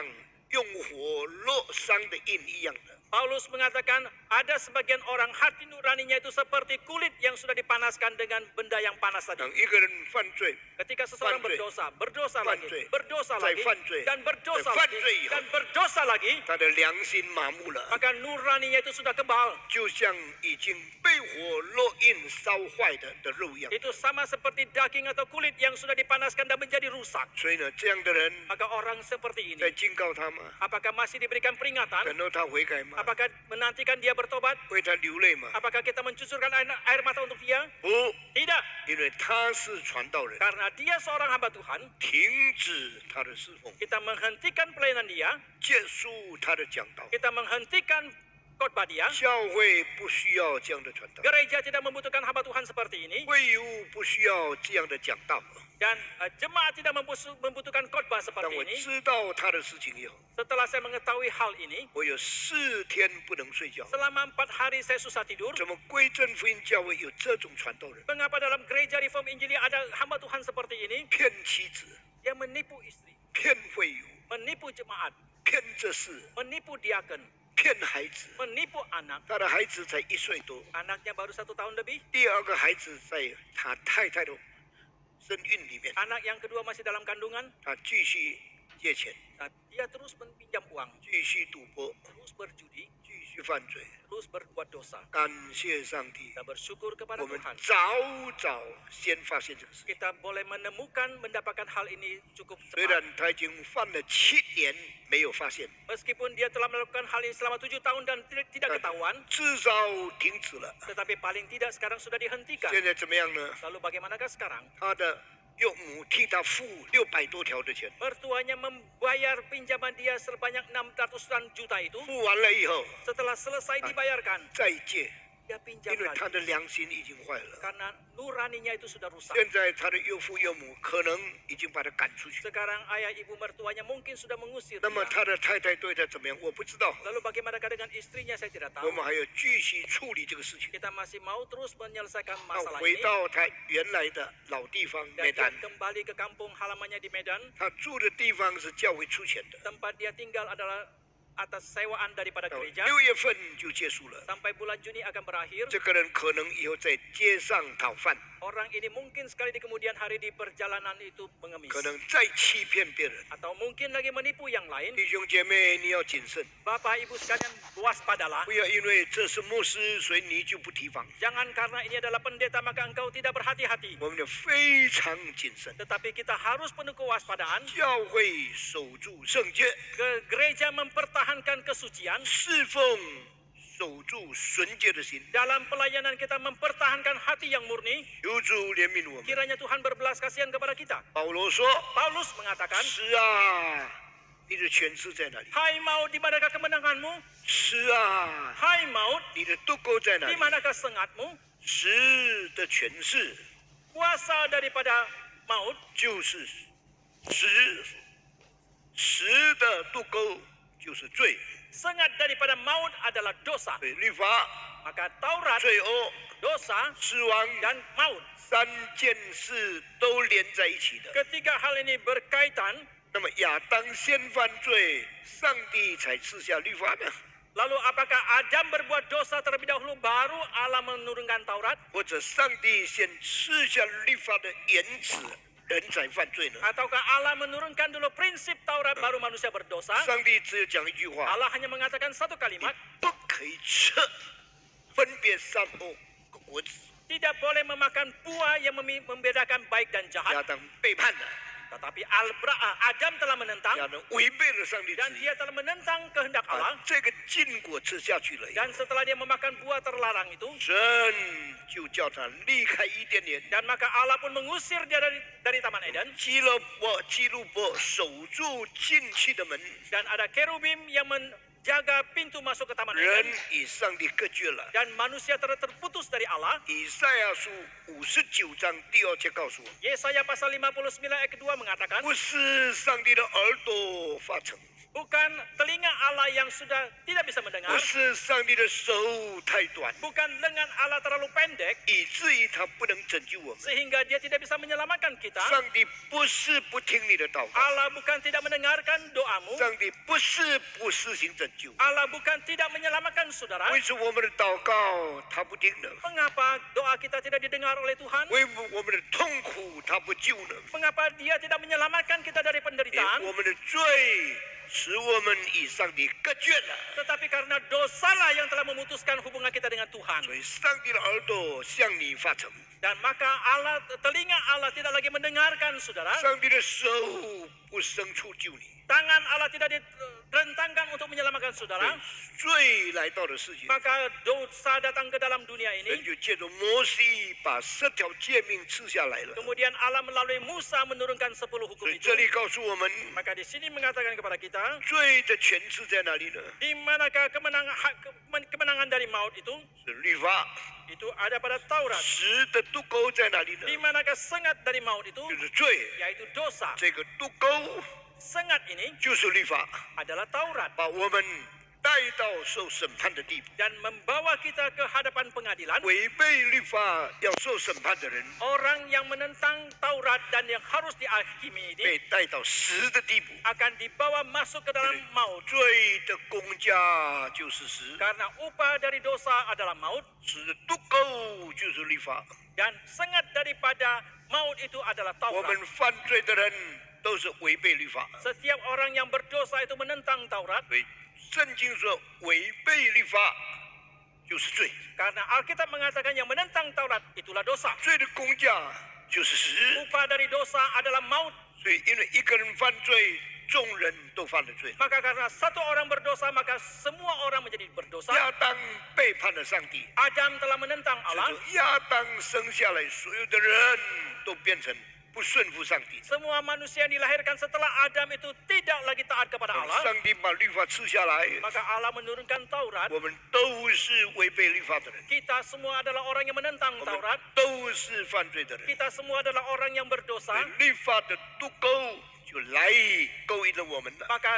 用火烙伤的印一样的。Paulus mengatakan ada sebagian orang hati nuraninya itu seperti kulit yang sudah dipanaskan dengan benda yang panas tadi. 当一个人犯罪， Ketika seseorang 犯罪， berdosa lagi, Fanzui. berdosa Zai lagi, Fanzui. dan berdosa Zai lagi, Fanzui dan berdosa lagi, 他的良心麻木了， maka nuraninya itu sudah kebal. 就像已经被火烙印烧坏的肉一样。 Itu sama seperti daging atau kulit yang sudah dipanaskan dan menjadi rusak. 所以呢，这样的人 Maka orang seperti 在 ini, 警告他吗？ apakah masih diberikan peringatan? 等到他悔改吗？ Apakah menantikan dia bertobat? 为他流泪吗？ Apakah kita mencucurkan air mata untuk dia? 不， Tidak, 因为他是传道人， karena dia seorang hamba Tuhan. 停止他的侍奉， Kita menghentikan pelayanan dia, 结束他的讲道。 kita menghentikan khotbah dia. 教会不需要这样的传道， Gereja tidak membutuhkan hamba Tuhan seperti ini, 会友不需要这样的讲道。 dan jemaat tidak membutuhkan khotbah 当 seperti 我 ini. 知道他的事情以后， Setelah saya mengetahui hal ini, 我有4天不能睡觉。 selama 4 hari saya susah tidur. 怎么归正福音教会有这种传道人？ Mengapa dalam gereja Reform Injili ada hamba Tuhan seperti ini? 骗妻子， Dia menipu istri, 骗会友， menipu jemaat, 骗这事， menipu diaken, 骗孩子。 menipu anak. 他的孩子才1岁多， Anaknya baru 1 tahun lebih. 第二个孩子在他太太的身孕里面， Anak yang kedua masih dalam kandungan. 他继续借钱， Nah, dia terus meminjam uang, 继续赌博， terus berjudi, 继续犯罪。 terus berbuat dosa. 感谢上帝， Kita bersyukur 我 kepada 们 Tuhan. 早先发现这个事。 Kita boleh mendapatkan hal ini cukup 虽 cepat. 然他已经犯了7年没有发现， Meskipun dia telah melakukan hal ini selama 7 tahun dan tidak ketahuan, 至少停止了。 tetapi paling tidak sekarang sudah dihentikan. 现在怎么样呢？ Lalu bagaimanakah sekarang? 他的岳母替他付600多条的钱， Mertuanya membayar pinjaman dia sebanyak 600-an juta itu. 付完了以后 Setelah selesai dibayarkan, 再借， dia pinjam 因为 lagi. 他的良心已经坏了。 Karena nuraninya itu sudah rusak. 现在他的岳父岳母可能已经把他赶出去， Sekarang ayah ibu mertuanya mungkin sudah mengusir 那么 dia. 他的太太对他怎么样？我不知道。 Lalu bagaimanakah dengan istrinya saya tidak 我 tahu. 们还要继续处理这个事情。 Kita masih mau terus menyelesaikan 他 masalah 回 ini. 到他原来的老地方 Dan 梅 dia 丹， kembali ke kampung halamannya di Medan. 他住的地方是教会出钱的。 Tempat dia tinggal adalah atas sewaan daripada 到 gereja. 6月份就结束了。 Sampai bulan Juni akan berakhir. 这个人可能以后在街上讨饭， Orang ini mungkin sekali di kemudian hari di perjalanan itu mengemis. 可能再欺骗别人。 Atau mungkin lagi menipu yang lain. 弟兄姐妹，你要谨慎， Bapak Ibu sekalian waspadalah. 不要因为这是牧师，所以你就不提防。 Jangan karena ini adalah pendeta maka engkau tidak berhati-hati. 我们要非常谨慎。 Tetapi kita harus penuh kewaspadaan. 教会守住圣洁， Gereja mempertahankan kesucian. 侍奉守住纯洁的心。 Dalam pelayanan kita mempertahankan hati yang murni. 求主怜悯我们。 Kiranya Tuhan berbelas kasihan kepada kita. 保罗说 Paulus mengatakan,：“ 是啊，你的权势在哪里？ Hai maut, di manakah kemenanganmu? 是啊， Hai maut, 你的渡钩在哪 di 里？ manakah sengatmu? 死的权势 Kuasa daripada maut 就是死，死的渡钩就是罪， sengat daripada maut adalah dosa. 对律法、 Maka Taurat, 罪恶、 dosa, 死亡 dan maut. 3件事都连在一起的。 Ketiga hal ini berkaitan. 那么亚当先犯罪，上帝才赐下律法呢？ Lalu apakah Adam berbuat dosa terlebih dahulu baru Allah menurunkan Taurat? 或者上帝先赐下律法的原旨，人才犯罪呢？ Ataukah Allah menurunkan dulu prinsip Taurat baru manusia berdosa? 上帝只有讲一句话： Allah hanya mengatakan satu kalimat, 不可以吃分别善恶果子。 tidak boleh memakan buah yang membedakan baik dan 亚 jahat. 当背叛了， Tetapi Adam telah menentang 亚当违背了上帝旨 dan 意， dia telah menentang kehendak 把 Allah. 这个禁果吃下去了以后， Dan setelah dia memakan buah terlarang itu, 神就叫他离开伊甸园。 dan maka Allah pun mengusir dia dari Taman Eden. 基路伯守住进去的门， Dan ada kerubim yang menjaga pintu masuk ke Taman 人 Eden. 与上帝隔绝了。 Dan manusia terputus dari Allah. 以赛亚书59章第2节告诉我， Yesaya pasal 59 ayat kedua mengatakan, 不是上帝的耳朵发沉， bukan telinga Allah yang sudah tidak bisa 不 mendengar, 是上帝的手太短， bukan lengan Allah terlalu pendek 以至于他不能拯救我们。 sehingga dia tidak bisa menyelamatkan kita. 上帝不是不听你的祷告， Allah bukan tidak mendengarkan doamu. 上帝不是不施行拯救。 Allah bukan tidak menyelamatkan saudara. 为什么我们的祷告他不听呢？ Mengapa doa kita tidak didengar oleh Tuhan? 为我们的痛苦他不救呢？ Mengapa dia tidak menyelamatkan kita dari 因为 penderitaan? 我们的罪使我们与上帝隔绝了。 Tetapi karena dosalah yang telah memutuskan hubungan kita dengan Tuhan. 所以上帝的耳朵向你发沉， Dan maka Allah, telinga Allah tidak lagi mendengarkan saudara. 上帝的手不伸出救你。 Tangan Allah tidak direntangkan untuk menyelamatkan 所 saudara. 以罪来到了世界， Maka dosa datang ke dalam dunia 神 ini. 就借着摩西把10条诫命赐下来了。 Kemudian Allah melalui Musa menurunkan 10 hukum 所以 itu. 这里告诉我们， Maka di sini mengatakan kepada kita, 罪的权势在哪里呢？ di manakah kemenangan dari maut itu? 是律法。 Itu ada pada Taurat. 十的渡钩在哪里呢？ Di manakah sengat dari maut itu? 就是罪。 Yaitu dosa. 这个渡钩 Sengat ini 就是律法， adalah Taurat 把我们带到受审判的地步。 dan membawa kita ke hadapan pengadilan. 违背律法要受审判的人， Orang yang menentang Taurat dan yang harus dihakimi ini 被带到死的地步。 akan dibawa masuk ke dalam maut. 罪的工价就是死， Karena upah dari dosa adalah maut 死的渡钩就是律法。 dan sengat daripada maut itu adalah 我 Taurat. 们犯罪的人都是违背律法， Setiap orang yang berdosa itu menentang Taurat 所以圣经说违背律法就是罪， karena Alkitab mengatakan yang menentang Taurat itulah dosa. 罪的工价就是死。 Upah dari dosa adalah maut. 所以因为一个人犯罪，众人都犯了罪。 Maka karena satu orang berdosa maka semua orang menjadi berdosa. 亚当背叛了上帝， Adam telah menentang 所以 Allah. 说亚当生下来，所有的人都变成不顺服上帝。 Semua manusia yang dilahirkan setelah Adam itu tidak lagi taat kepada 当 Allah. 上帝把律法赐下来， Maka Allah menurunkan Taurat. 我们都是违背律法的人， Kita semua adalah orang yang menentang 我们 Taurat. 都是犯罪的人。 Kita semua adalah orang yang 所 berdosa. 以律法的渡钩就来勾引了我们了。 Maka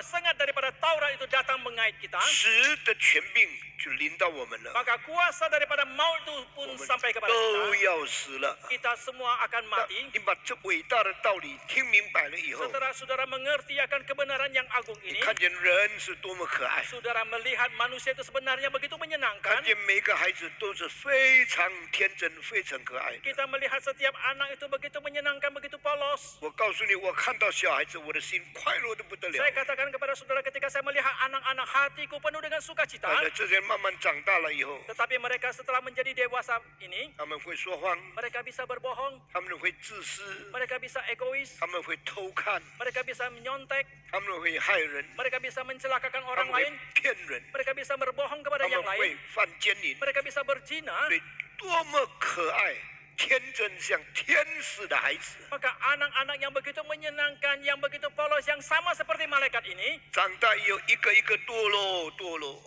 sengat daripada Taurat itu datang mengait kita. 死的权柄就临到我们了， Maka kuasa daripada maut itu pun 我们 sampai kepada 都 kita. 要死了。 Kita semua akan 那 mati. 你把这伟大的道理听明白了以后， Setelah saudara mengerti akan kebenaran yang agung 你 ini, 看见人是多么可爱， saudara melihat manusia itu sebenarnya begitu 看 menyenangkan. 见每个孩子都是非常天真、非常可爱的。 Kita melihat setiap anak itu begitu menyenangkan, begitu polos. 我告诉你，我看到小孩子，我的心快乐的不得了。 Saya katakan kepada saudara ketika saya melihat anak-anak, hatiku penuh dengan sukacita. 但是这些慢慢长大了以后， Tetapi mereka setelah menjadi dewasa ini, 他们会说谎， mereka bisa berbohong, 他们会自私， mereka bisa egois, 他们会偷看， mereka bisa menyontek, 他们会害人， mereka bisa mencelakakan 他 orang 们会 lain, 骗人， mereka bisa berbohong 他 kepada 们 yang 会 lain, 犯奸淫， mereka bisa berzina. 所以多么可爱、天真，像天使的孩子。 Maka anak-anak yang begitu menyenangkan, yang begitu polos, yang sama seperti malaikat ini, 长大以后一个一个堕落。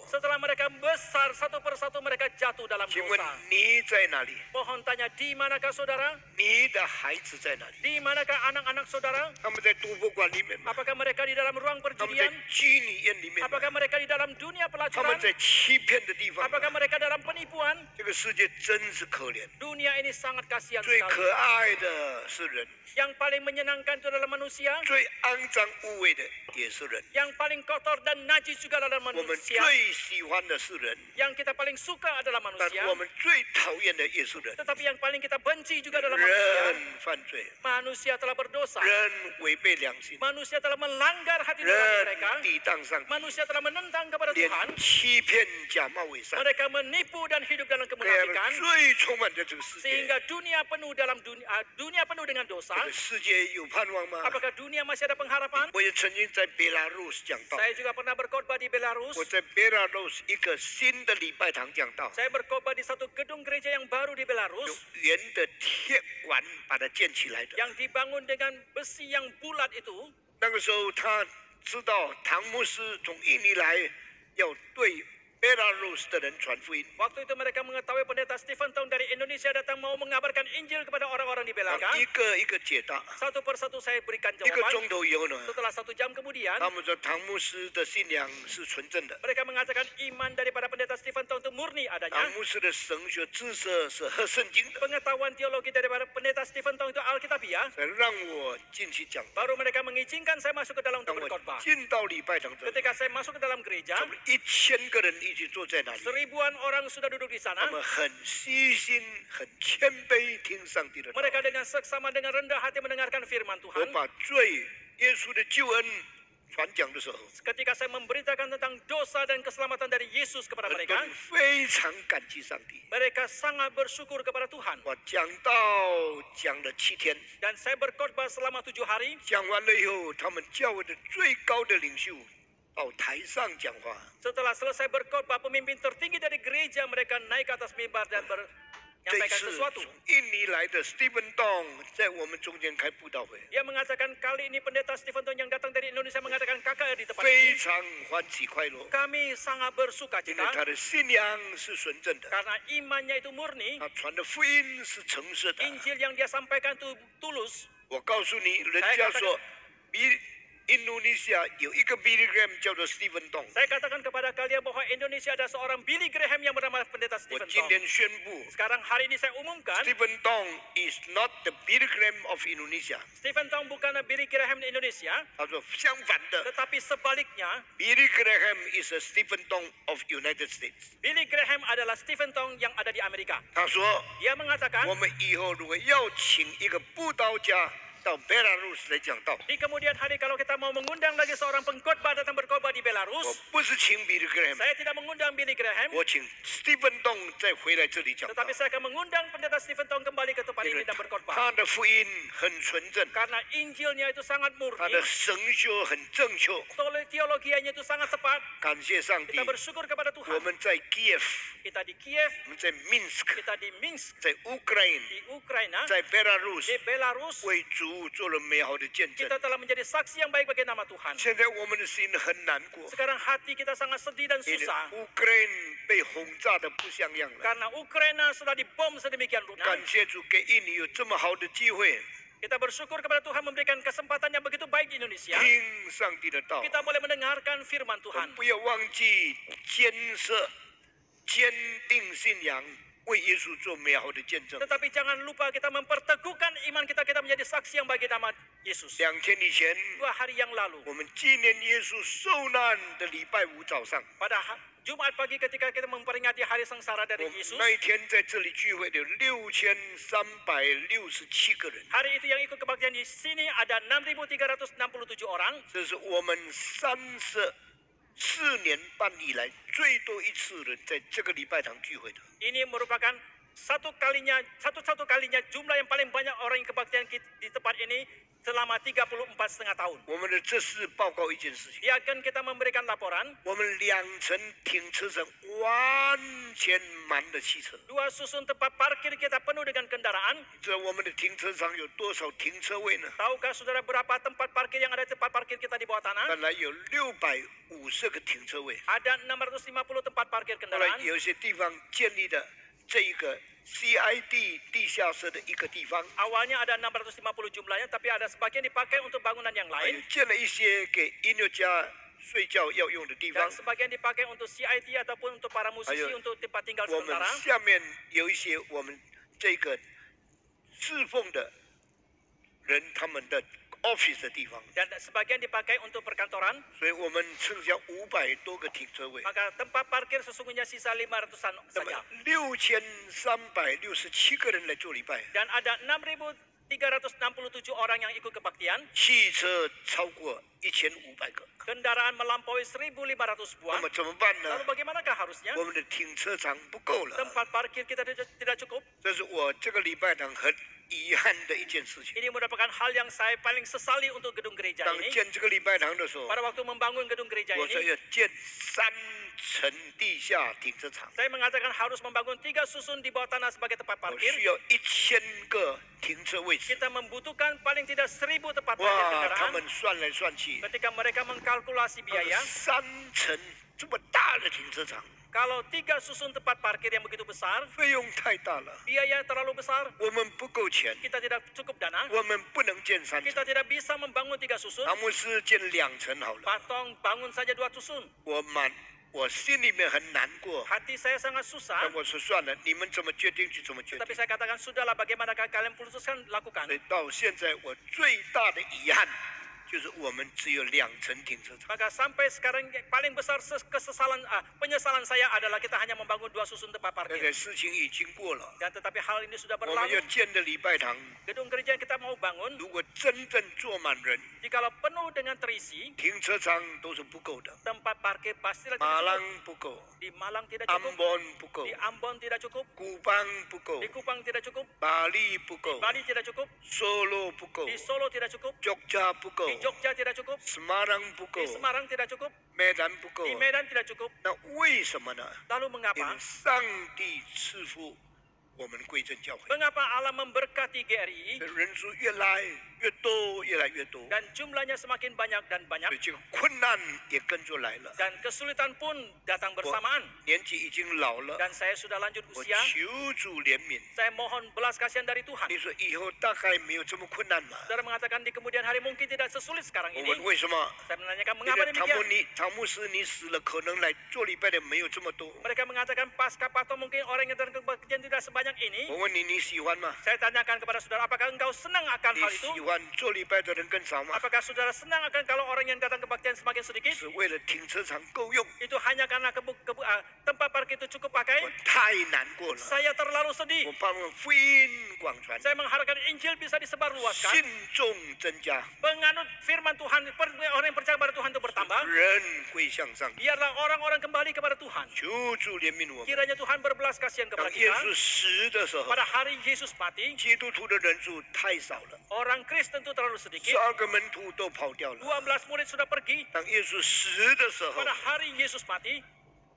setelah mereka besar, satu persatu mereka jatuh dalam 请问 dosa. 你在哪里？ Mohon tanya, di manakah saudara? 你的孩子在哪里？ Di manakah anak-anak saudara? 他们在赌博馆里面吗？ Apakah mereka di dalam ruang 他们在 perjudian? 妓女院里面吗？ Apakah mereka di dalam dunia 他 pelacuran? 们在欺骗的地方吗？ Apakah mereka dalam penipuan? 这个世界真是可怜， Dunia ini sangat kasihan 最 sekali. 可爱的是人， Yang paling menyenangkan itu adalah manusia. 最肮脏污秽的也是人。 Yang paling kotor dan najis juga adalah 我们 manusia. 最喜欢的是人， Yang kita paling suka adalah 但 manusia. 我们最讨厌的也是人。 Tetapi yang paling kita benci juga adalah manusia. 人犯罪， Manusia telah berdosa. 人违背良心， Manusia telah melanggar hati nurani 人 mereka. 抵挡上帝， Manusia telah menentang kepada 连 Tuhan. 欺骗、假冒伪善， Mereka menipu dan hidup dalam 这样 kemunafikan. 最充满着这个世界。 Sehingga dunia penuh dengan dosa. 这个世界有盼望吗？ Apakah dunia masih ada pengharapan? 我也曾经在贝拉鲁斯讲道， Saya juga pernah berkhotbah di Belarus. 我在贝拉鲁斯一个新的礼拜堂讲道， Saya berkhotbah di satu gedung gereja yang baru di 用 Belarus 圆的铁管把它建起来的。 yang dibangun dengan besi yang bulat itu. 那个时候他知道唐牧师从印尼来，要对 Belarus 的人传福音。 Waktu itu mereka mengetahui pendeta Stephen Tong dari Indonesia datang mau mengabarkan Injil kepada orang-orang di Belaka. 一个一个解答， Satu persatu saya berikan 一个 jawaban. 钟头以后呢， Setelah 1 jam kemudian, 他们说唐牧师的信仰是纯正的， mereka mengatakan iman daripada pendeta Stephen Tong itu murni 唐 adanya. 牧师的神学知识是合圣经的。 Pengetahuan teologi daripada pendeta Stephen Tong itu Alkitabiah. 才让我进去讲。 Baru mereka mengizinkan saya masuk ke dalam 当 untuk 我 berkhotbah. 进到礼拜堂这里， Ketika saya masuk ke dalam gereja, 差不多1000个人一起坐在那里， 1000-an orang sudah duduk di 他 sana. 们很细心、很谦卑听上帝的道。 Mereka dengan seksama dengan rendah hati mendengarkan firman 我 Tuhan. 把罪、耶稣的救恩传讲的时候， Ketika saya memberitakan tentang dosa dan keselamatan dari Yesus kepada 很多 mereka, 人非常感激上帝。 mereka sangat bersyukur kepada Tuhan. 我讲道讲了7天， Dan saya berkhotbah selama 7 hari. 讲完了以后，他们教会的最高的领袖到台上讲话。 Setelah selesai berkhotbah, pemimpin tertinggi dari gereja mereka naik ke atas mimbar dan 这 menyampaikan 次 sesuatu. 从印尼来的 Stephen Dong 在我们中间开布道会， Dia mengatakan kali ini pendeta Stephen Tong yang datang dari Indonesia mengatakan kakak di tempat 非 ini. 常欢喜快乐， Kami sangat bersuka 因为 cita 他的信仰是纯正的， karena imannya itu murni. 他传的福音是诚实的。 Injil yang dia sampaikan itu tulus. 我告诉你，人家说，Indonesia 有一个 Billy Graham 叫做 Stephen Dong。 Saya katakan kepada kalian bahwa Indonesia ada seorang Billy Graham yang bernama pendeta 我 Stephen 今 Tong. 天宣布 Sekarang hari ini saya umumkan, ，Stephen Dong is not the Billy Graham of Indonesia。 Stephen Tong bukan Billy Graham di Indonesia, 他说相反的 tetapi sebaliknya, ，Billy Graham is a Stephen Dong of United States。 Billy Graham adalah Stephen Tong yang ada di Amerika. 他说， Dia mengatakan, 我们以后如果要请一个布道家到 Belarus 来讲道， di kemudian hari kalau kita mau mengundang lagi seorang pengkhotbah datang berkhotbah di 我 Belarus, 不是请 Billy Graham， saya tidak mengundang Billy Graham, 我请 Stephen Dong 再回来这里讲道 tetapi，saya akan mengundang pendeta Stephen Tong kembali ke tempat 因 ini 为 dan berkhotbah. 他的福音很纯正， Karena Injilnya itu sangat 他 murni, 的神学很正确。 teologianya itu sangat tepat. 感谢上帝 Kita，bersyukur kepada 我 Tuhan. 们在 Kiev， Kita di Kiev, 我们在 Minsk， kita di Minsk, 在乌克兰， di Ukraina, 在 Belarus di Belarus, 为主做了美好的见证。 kita telah menjadi saksi yang baik bagi nama Tuhan. 现在我们的心很难过， Sekarang hati kita sangat sedih dan 因为 susah 乌克兰被轰炸的不像样了。 karena Ukraina sudah dibom sedemikian rupa. 感谢主给印尼有这么好的机会， Kita bersyukur kepada Tuhan memberikan kesempatan yang begitu baik di Indonesia. 听上帝的道。 Kita boleh mendengarkan firman 我 Tuhan. 们不要忘记坚定信仰，为耶稣做美好的见证。 Tetapi jangan lupa kita memperteguhkan iman kita, kita menjadi saksi yang bagi nama Yesus. 2天以前， 2 hari yang lalu, 我们纪念耶稣受难的礼拜五早上， pada Jumat pagi ketika kita memperingati hari sengsara 我 dari 们 Yesus, 那一天在这里聚会的6367个人， hari itu yang ikut kebaktian di sini ada 6.367 orang. 这是我们34年半以来最多一次人在这个礼拜堂聚会的。 Ini merupakan satu kalinya jumlah yang paling banyak orang yang kebaktian di tempat ini selama 34,5 tahun. 我们的这是报告一件事情， Dia akan kita memberikan laporan, 我们2层停车场完全满的汽车。 2 susun tempat parkir kita penuh dengan kendaraan. 知道我们的停车场有多少停车位呢？ Tahukah saudara berapa tempat parkir yang ada di tempat parkir kita di bawah tanah? 本来有650个停车位， Ada 650 tempat parkir 后来 kendaraan. 有些地方建立了这一个 CID 地下室的一个地方， Awalnya ada 650 jumlahnya, tapi ada sebagian dipakai untuk bangunan yang 还有 lain 建了一些给音乐家睡觉要用的地方 dan。sebagian dipakai untuk CIT ataupun untuk para musisi Ayo, untuk tempat tinggal 我们 sementara. 下面有一些我们这个侍奉的人他们的 office 的地方， Dan sebagian dipakai untuk perkantoran. 所以我们剩下500多个停车位。 Maka tempat parkir sesungguhnya sisa 500-an 那么 saja. 6367个人来做礼拜， Dan ada 6.367 orang yang ikut kebaktian. 汽车超过1500个。 Kendaraan melampaui 1.500 那 buah. 么怎么办呢？ Lalu bagaimanakah harusnya? 我们的停车场不够了， Tempat parkir kita tidak cukup. 这是我这个礼拜堂很遗憾的一件事情。 Ini merupakan hal yang saya paling sesali untuk gedung gereja 当 ini. 建这个礼拜堂的时候， Pada waktu membangun gedung gereja 我说 ini, 要建3层地下停车场， saya mengatakan harus membangun 3 susun di bawah tanah sebagai tempat 我 parkir. 需要1000个停车位置。 Kita membutuhkan paling tidak 1.000 tempat parkir 哇，他 kendaraan. 们算来算去， Ketika mereka mengkalkulasi biaya, 3层这么大的停车场， Kalau 3 susun tempat parkir yang begitu besar, 费用太大了， biaya terlalu besar, 我们不够钱， kita tidak cukup dana, 我们不能建3 kita 层。 tidak bisa membangun 3 susun. 阿牧师建2层好了， Pak Tong bangun saja 2 susun. 我心里面很难过， Hati saya sangat susah, 但我说算了，你们怎么决定就怎么决 tapi 定。 saya katakan sudahlah, bagaimanakah kalian putuskan, lakukan. 所以到现在我最大的遗憾就是我们只有2层停车场。 Maka sampai sekarang paling besar penyesalan saya adalah kita hanya membangun 2 susun tempat 那 parkir. 个事情已经过了， Dan tetapi hal ini sudah 我们要 berlalu. 建的礼拜堂， Gedung gereja yang kita mau bangun, 如果真正坐满人， jikalau penuh dengan terisi, 停车场都是不够的， tempat parkir pastilah 马 tidak 浪 cukup. 不够， Di Malang tidak cukup, Ambon 不够 di，Ambon tidak cukup, 古邦不够 di，Kupang tidak cukup, 巴黎不够， Bali tidak cukup, Solo 不够， di Solo tidak cukup, Jogja 不够， di Jogja tidak cukup, Semarang 不够 di，Semarang tidak cukup, 梅兰不够 di。Medan tidak cukup. 那为什么呢？ Lalu 因 mengapa? 为上帝赐福我们归正教会， Mengapa Allah memberkati GRI 人数越来越多，越来越多， dan jumlahnya semakin banyak dan 所 banyak 以这个困难也跟着来了。 dan kesulitan pun datang 我 bersamaan 年纪已经老了， dan saya sudah lanjut 我 usia. 求主怜悯。 Saya mohon belas kasihan dari Tuhan. 你说以后大概没有这么困难吗？ Saudara mengatakan di kemudian hari mungkin tidak sesulit sekarang 我 ini. 问为什么？ Saya menanyakan 因 mengapa 为 demikian. 唐牧师你死了，可能来做礼拜的没有这么多。 Mereka mengatakan pasca Pato mungkin orang yang datang ke kebaktian tidak sebanyak ini. 我问你，你喜欢吗？ Saya tanyakan kepada saudara, apakah engkau senang akan 你 hal itu? 喜欢做礼拜的人更少吗？ Apakah saudara senang akan kalau orang yang datang kebaktian semakin sedikit? 是为了停车场够用， Itu hanya karena tempat parkir itu cukup pakai. 我太难过了。 Saya terlalu sedih. 我盼望福音广传， Saya mengharapkan Injil bisa disebarluaskan. 信众增加， Penganut firman Tuhan, orang yang percaya pada Tuhan itu bertambah. 人归向上。 Biarlah orang-orang kembali kepada Tuhan. 求主怜悯我们。 Kiranya Tuhan berbelas kasihan 当 kepada 耶 kita. 稣死的时候， Pada hari Yesus mati, 基督徒的人数太少了， orang Kristen itu terlalu sedikit. 12个门徒都跑掉了。 12 murid sudah pergi. 当耶稣死的时候， Pada hari Yesus mati,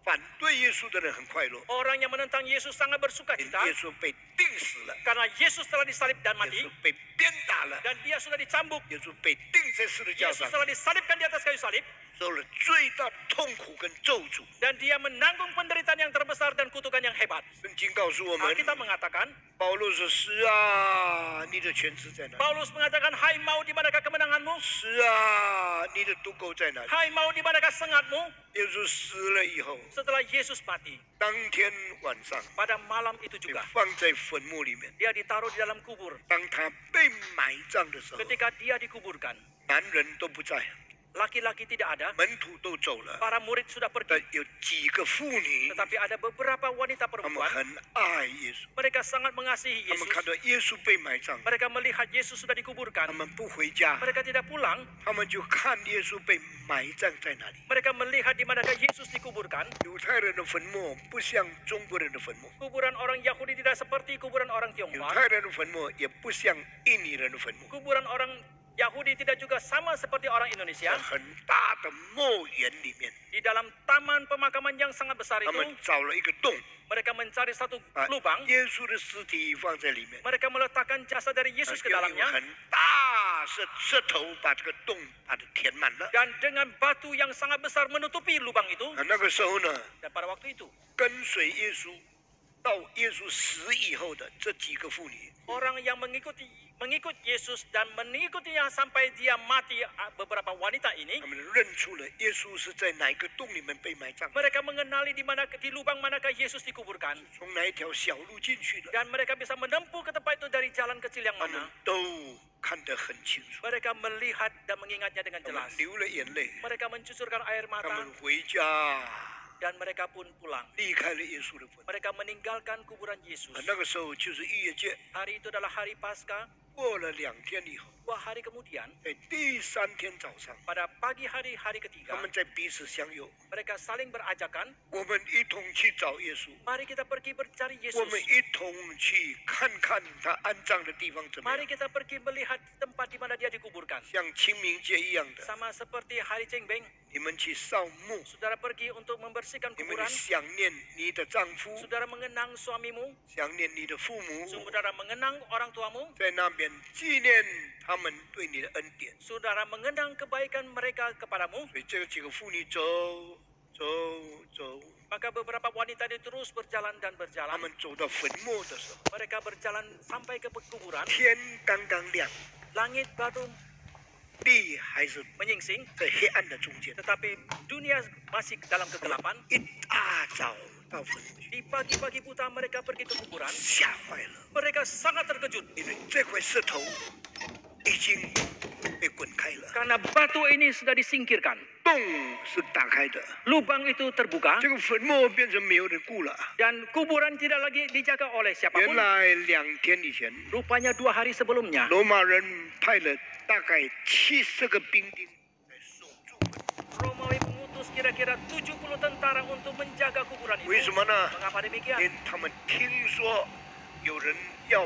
反对耶稣的人很快乐， orang yang menentang Yesus sangat bersuka 因 cita 耶稣被钉死了， karena Yesus telah disalib dan 耶 mati 稣被鞭打了， dan dia sudah dicambuk. 耶稣被钉在十字架 Yesus 上， telah disalibkan di atas kayu salib 受了最大的痛苦跟咒诅。 dan dia menanggung penderitaan yang terbesar dan kutukan yang hebat. 圣经告诉我们， Alkitab mengatakan, 保罗说：“是啊，你的权势在哪里？ Paulus mengatakan, hai mau di manakah kemenanganmu? 是啊，你的渡口在哪里？” Hai mau di manakah sengatmu? 耶稣死了以后， Setelah Yesus mati, 当天晚上 pada malam itu 被 juga, 放在坟墓里面。 dia ditaruh di dalam kubur. 当他被埋葬的时候， Ketika dia dikuburkan, 男人都不在， laki-laki tidak ada, 门徒都走了， para murid sudah 但 pergi, 有几个妇女， tetapi ada beberapa wanita 他们 perempuan, 很爱耶稣， mereka sangat mengasihi 他们 Yesus. 看到耶稣被埋葬， Mereka melihat Yesus sudah 他 dikuburkan. 们不回家， Mereka tidak pulang. 他们就看耶稣被埋葬在哪里。 Mereka melihat di manakah Yesus dikuburkan. 犹太人的坟墓不像中国人的坟墓， Kuburan orang Yahudi tidak seperti kuburan orang 犹 Tionghoa. 太人的坟墓也不像印尼人的坟墓， Kuburan orang Yahudi tidak juga sama seperti orang 在 Indonesia. 很大的墓园里面， Di dalam taman pemakaman yang sangat besar 他 itu, 们找了一个洞， mereka mencari satu 把 lubang. 耶稣的尸体放在里面。 Mereka meletakkan jasad dari Yesus ke 用一个 dalamnya. 很大石头把这个洞把它填满了。 Dan dengan batu yang sangat besar menutupi lubang itu. 那个时候呢， Dan pada waktu itu, 跟随耶稣到耶稣死以后的这几个妇女， orang yang mengikut Yesus dan mengikutinya sampai dia mati, beberapa wanita ini, 他们认出了耶稣是在哪一个洞里面被埋葬， mereka mengenali di lubang manakah Yesus dikuburkan. 从哪一条小路进去的， Dan mereka bisa menempuh ke tempat itu dari jalan kecil yang 他们 mana. 都看得很清楚。 Mereka melihat dan mengingatnya dengan 他们 jelas. 流了眼泪， Mereka mencucurkan air 他 mata 们回家 dan mereka pun pulang. 离开了耶稣的坟。 Mereka meninggalkan kuburan Yesus. 那个时候就是逾越节， Hari itu adalah hari Paskah. 过了2天以后， 2 hari kemudian, 在第3天早上， pada pagi hari 他 ketiga, 们在彼此相拥， mereka saling berajakan, 我们一同去找耶稣。 mari kita pergi mencari 我 Yesus. 们一同去看看他安葬的地方怎么 Mari 样， kita pergi melihat tempat di mana dia dikuburkan. 像清明节一样的， Sama seperti hari Cengbeng, 你们去扫墓， saudara pergi untuk membersihkan 你们 kuburan. 想念你的丈夫， Saudara mengenang suamimu, 想念你的父母， saudara mengenang orang tuamu, 在那边纪念他们对你的恩典。 saudara mengenang kebaikan mereka kepadamu. 所以这几个妇女走走走， Maka beberapa wanita itu terus berjalan dan 他 berjalan. 们走到坟墓的时候， Mereka berjalan sampai ke kuburan. 天刚刚亮， Langit baru 地还是 menyingsing, 在黑暗的中间。 tetapi dunia masih dalam kegelapan. 一大早到坟墓去， Di pagi-pagi buta mereka pergi ke kuburan. 吓坏了， Mereka sangat terkejut 因为这块石头已经被滚开了， karena batu ini sudah disingkirkan. 洞是打开的， Lubang itu terbuka 这个坟墓变成没有人顾了。 dan kuburan tidak lagi dijaga oleh 原 siapapun. 来2天以前， Rupanya 2 hari sebelumnya 罗马人派了大概70个兵丁来守住坟墓。 Romawi mengutus kira-kira 70 tentara untuk menjaga kuburan 为 itu. 什么呢？ Mengapa 因 demikian? 为他们听说有人要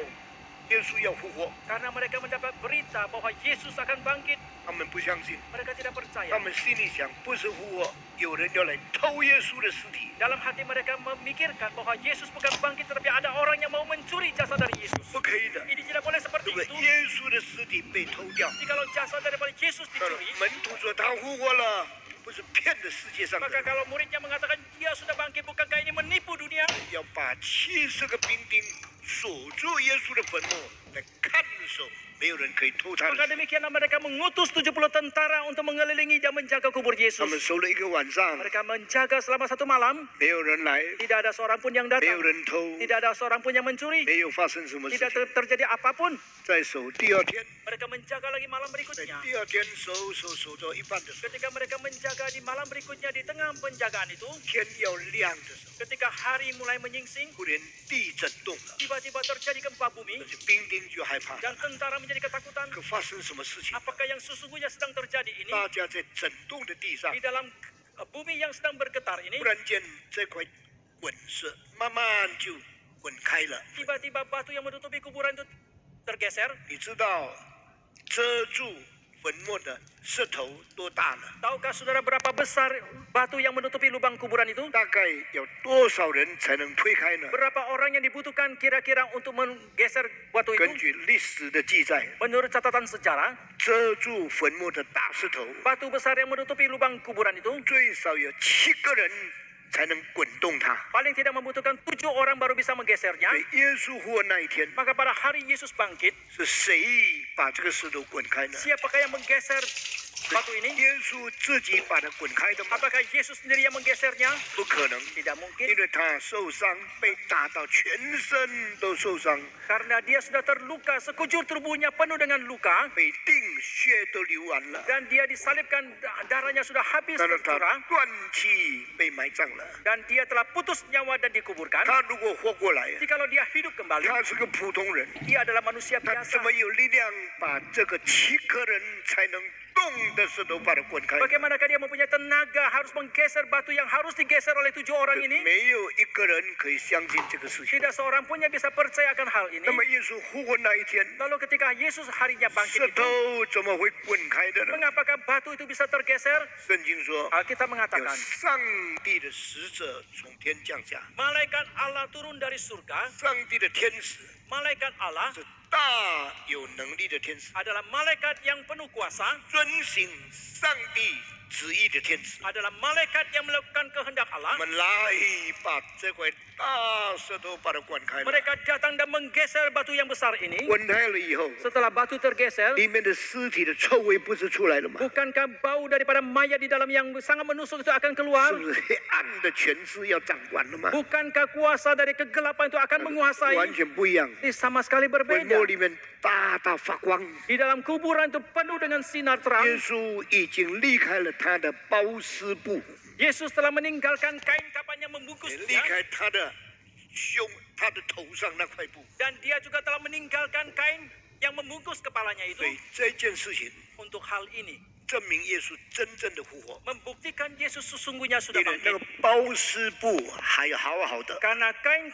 耶稣要复活， Karena mereka mendapat berita bahwa Yesus akan bangkit. 他们不相信， Mereka tidak 他 percaya. 们心里想，不是复活，有人要来偷耶稣的尸体， Dalam hati mereka memikirkan bahwa Yesus bukan bangkit, tetapi ada orang yang mau mencuri jasad dari Yesus. 不可以的。 Ini tidak boleh 如 seperti 果 itu. 耶稣的尸体被偷掉， Jikalau jasad daripada Yesus 那 dicuri, 门徒说他复活了，不是骗的世界上的 maka 人， kalau muridnya mengatakan dia sudah bangkit, bukankah ini menipu dunia? 要把70个兵丁锁住耶稣的坟墓来看守，没有人可以偷他 Maka 的尸体。 demikianlah mereka mengutus 70 tentara untuk mengelilingi dan menjaga kubur 他 Yesus. 们守了一个晚上， Mereka menjaga selama 1 malam. 没有人来， Tidak ada seorang pun yang 没 datang. 有人偷， Tidak ada seorang pun yang mencuri. 没有发生什么事 Tidak 情。 terjadi apapun. 再守第二天， Mereka menjaga lagi malam 在 berikutnya. 第二天守到一半的时候， Ketika mereka menjaga di malam berikutnya, di tengah penjagaan itu, 天要亮的时候， ketika hari mulai menyingsing, 忽然地震动了， tiba-tiba terjadi gempa bumi 那些兵丁就害怕， dan tentara menjadi ketakutan. 可发生什么事情？ Apakah yang sesungguhnya sedang terjadi ini 大家在震动的地上 di，dalam bumi yang sedang bergetar ini? 忽然间这块滚石慢慢就滚开了。 Tiba-tiba batu yang menutupi kuburan itu tergeser. 你知道遮住坟墓的石头多大呢？ Tahukah saudara berapa besar batu yang menutupi lubang kuburan itu? 大概有多少人才能推开呢？ Berapa orang yang dibutuhkan kira-kira untuk menggeser batu 根 itu? 据历史的记载， Menurut catatan sejarah, 遮住坟墓的大石头， batu besar yang menutupi lubang kuburan itu 最少有7个人才能滚动它。 paling tidak membutuhkan 7 orang baru bisa menggesernya. 所以耶稣复活那一天， Maka pada hari Yesus bangkit, 是谁把这个石头滚开呢？ siapakah yang menggeser batu ini? 耶稣自己把它滚开的吗？ Apakah Yesus sendiri yang menggesernya? 不可能， Tidak 因 mungkin, 为他受伤，被打到全身都受伤， karena dia sudah terluka, sekujur tubuhnya penuh dengan luka, 被钉血都流完了， dan dia disalibkan, darahnya sudah habis 但是他 tercurah, 断气被埋葬了。 dan dia telah putus nyawa dan dikuburkan. 他如果活过来， Jikalau dia hidup kembali, 他是个普通人， dia adalah manusia 他 biasa. 怎么有力量把这个7个人才能动的石头把它滚开？ Bagaimanakah dia mempunyai tenaga harus menggeser batu yang harus digeser oleh 7 orang ini? 没有一个人可以相信这个事情。 Tidak seorang pun yang bisa percaya akan hal ini. 那么耶稣复活那一天， Lalu ketika Yesus harinya 石 bangkit itu, 头怎么会滚开的呢？ mengapakah batu itu bisa tergeser? 圣经说， Alkitab 有 mengatakan, 上帝的使者从天降下， malaikat Allah turun dari surga. 上帝的天使 Malaikat Allah 是大有能力的天使， adalah malaikat yang penuh kuasa, 遵行上帝旨意的天使。 adalah malaikat yang melakukan kehendak 我 Allah. 们来把这块大石头把它滚开了。 Mereka datang dan menggeser batu yang besar ini. 滚开了以后， Setelah batu tergeser, 里面的尸体的臭味不是出来了吗？ bukankah bau daripada mayat di dalam yang sangat menusuk itu akan keluar? 是不是黑暗的权势要掌管了吗？ Bukankah kuasa dari kegelapan itu akan menguasai? 完全不一样。 Ini sama sekali 坟 berbeda. 墓里面大大发光。 Di dalam kuburan itu penuh dengan sinar 耶 terang. 稣已经离开了他的包尸布， Yesus telah meninggalkan kain kapan yang 也 membungkusnya, 离开他的胸、他的头上那块布。 dan dia juga telah meninggalkan kain yang membungkus kepalanya itu. 所以这件事情 Untuk hal ini, 证明耶稣真正的复活， membuktikan Yesus sesungguhnya 因 sudah 为那 bangkit. 个包尸布还好好的， Karena kain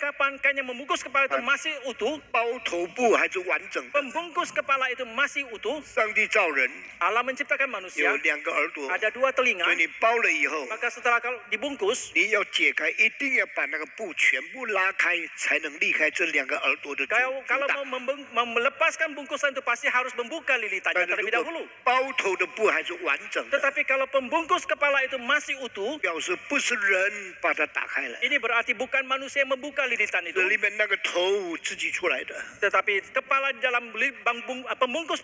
yang membungkus kepala itu masih utuh, 包头布还是完整的。 pembungkus kepala itu masih utuh. 上帝造人 Allah menciptakan 有 manusia, 2个耳朵， ada 2 telinga. 所以你包了以后， Maka setelah kalau dibungkus, 你要解开，一定要把那个布全部拉开，才能离开这2个耳朵的阻 kalau 挡。 mau melepaskan bungkusan itu pasti harus membuka lilitannya 但是 terlebih 如 dahulu. 果包头的布还是是完整的， Tetapi kalau pembungkus kepala itu masih utuh, 表示不是人把它打开来， ini berarti bukan manusia yang membuka lilitan 是 itu, 里面那个头自己出来的。 tetapi kepala di dalam pembungkus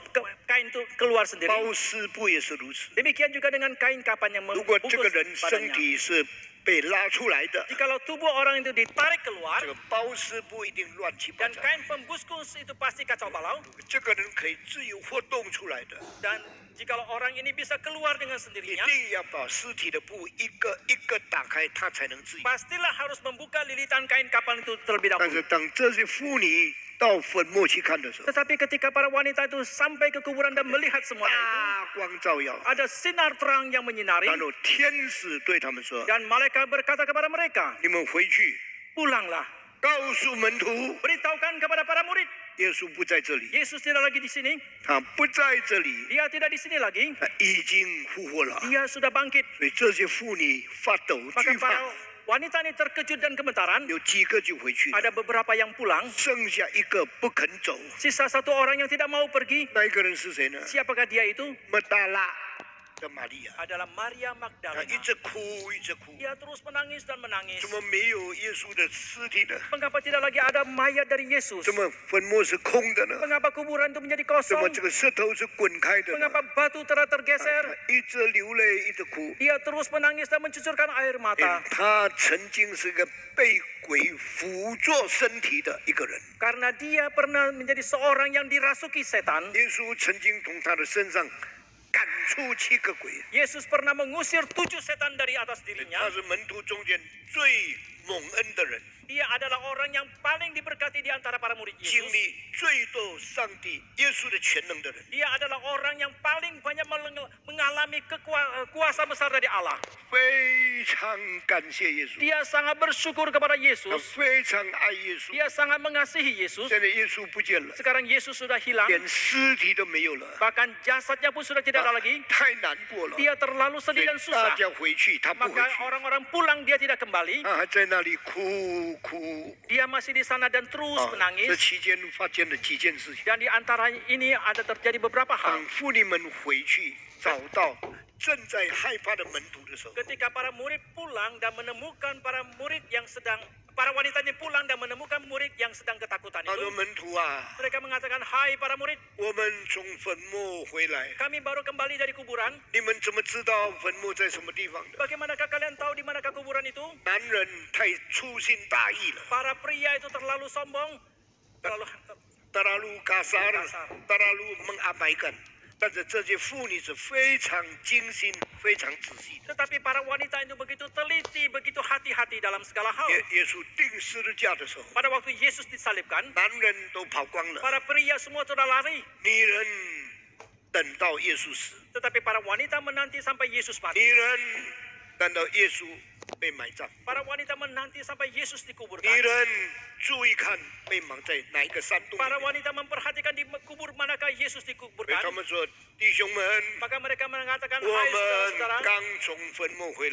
kain itu keluar sendiri. 包丝布也是如此， Demikian juga dengan kain kapan yang 如果 membungkus 这个人身 badannya. 体是被拉出来的， Jikalau tubuh orang itu ditarik keluar 这个包丝布一定乱七八 dan 糟。 kain pembungkus itu pasti kacau balau, 这个人可以自由活动出来的， dan jikalau orang ini bisa keluar dengan 一 sendirinya, 定要把尸体的布一个一个打开，他才能自由。 pastilah harus membuka lilitan kain kapan itu terlebih 但是 dahulu. 当这些妇女到坟墓去看的时候， Tetapi ketika para wanita itu sampai ke kuburan dan melihat semuanya itu, 大光照耀， ada sinar terang yang menyinari 然后天使对他们说 dan malaikat berkata kepada mereka, 你们回去 pulanglah, 告诉门徒， beritahukan kepada para murid, 耶稣不在这里， Yesus tidak lagi di sini, 他不在这里， dia tidak di sini lagi, 他已经复活了。 dia sudah bangkit. 所以这些妇女发抖 Maka 惧怕， para wanita ini terkejut dan gemetaran, 有几个就回去了， ada beberapa yang pulang, 剩下一个不肯走。 sisa satu orang yang tidak mau pergi. 那一个人是谁呢？ Siapakah dia itu? 马达拉的玛利亚， Adalah Maria 她 Magdalena. 一直哭，一直哭， Dia terus menangis dan menangis. 怎么没有耶稣的尸体呢？ Mengapa tidak lagi ada mayat dari Yesus? 怎么坟墓是空的呢？ Mengapa kuburan itu menjadi 怎么 kosong? 这个石头是滚开的呢？ Mengapa batu telah tergeser? 他一直流泪，一直哭， Dia terus menangis dan mencucurkan air 因 mata. 他曾经是个被鬼辅佐身体的一个人。 Karena dia pernah menjadi seorang yang dirasuki setan. 耶稣曾经从他的身上赶出7个鬼， Yesus pernah mengusir 7 setan dari atas 他 dirinya. 是门徒中间最蒙恩的人， Dia adalah orang yang paling diberkati di antara para murid 经 Yesus. 历最多上帝耶稣的全能的人。 Dia adalah orang yang paling banyak mengalami kuasa besar dari Allah. 非常感谢耶稣， Dia sangat bersyukur kepada 他 Yesus. 非常爱耶稣。 Dia sangat mengasihi Yesus. 现在耶稣不见了， Sekarang Yesus sudah hilang. 连尸体都没有了， Bahkan jasadnya pun sudah tidak ada lagi. 太难过了。 Dia terlalu 所 sedih 以 dan 大 susah. 家回去，他不回 Maka 去， orang-orang pulang dia tidak kembali. 他还在那里哭哭。 Dia masih di sana dan terus 这 menangis. 期间发生了几件事情。 Dan di antara ini ada terjadi beberapa 当 hal. 妇女们回去找到正在害怕的门徒的时候， Ketika para murid pulang dan menemukan para wanita ini pulang dan menemukan murid yang sedang ketakutan 他说 itu, 门徒啊， mereka mengatakan, "Hai para murid, 我们从坟墓回来， kami baru kembali dari kuburan. 你们怎么知道坟墓在什么地方的？ Bagaimanakah kalian tahu di manakah kuburan itu?" 男人太粗心大意了， Para pria itu terlalu sombong, terlalu kasar, terlalu mengabaikan。但是这些妇女是非常精心、非常仔细的。 tetapi para wanita itu begitu teliti, begitu hati-hati dalam segala hal. 耶稣钉十字架的时候， Pada waktu Yesus disalibkan, 男人都跑光了， para pria semua sudah lari, 女人等到耶稣死， tetapi para wanita menanti sampai Yesus 女 mati. 人等到耶稣被埋葬， Para wanita menanti sampai Yesus 女 dikuburkan. 人注意看被埋在哪一个山洞里 Para 面。 wanita memperhatikan di kubur manakah Yesus 所以 dikuburkan. 他们说：“弟兄们， Maka mereka mengatakan, 我 "Hai 们 saudara-saudara, 刚从坟墓回来。”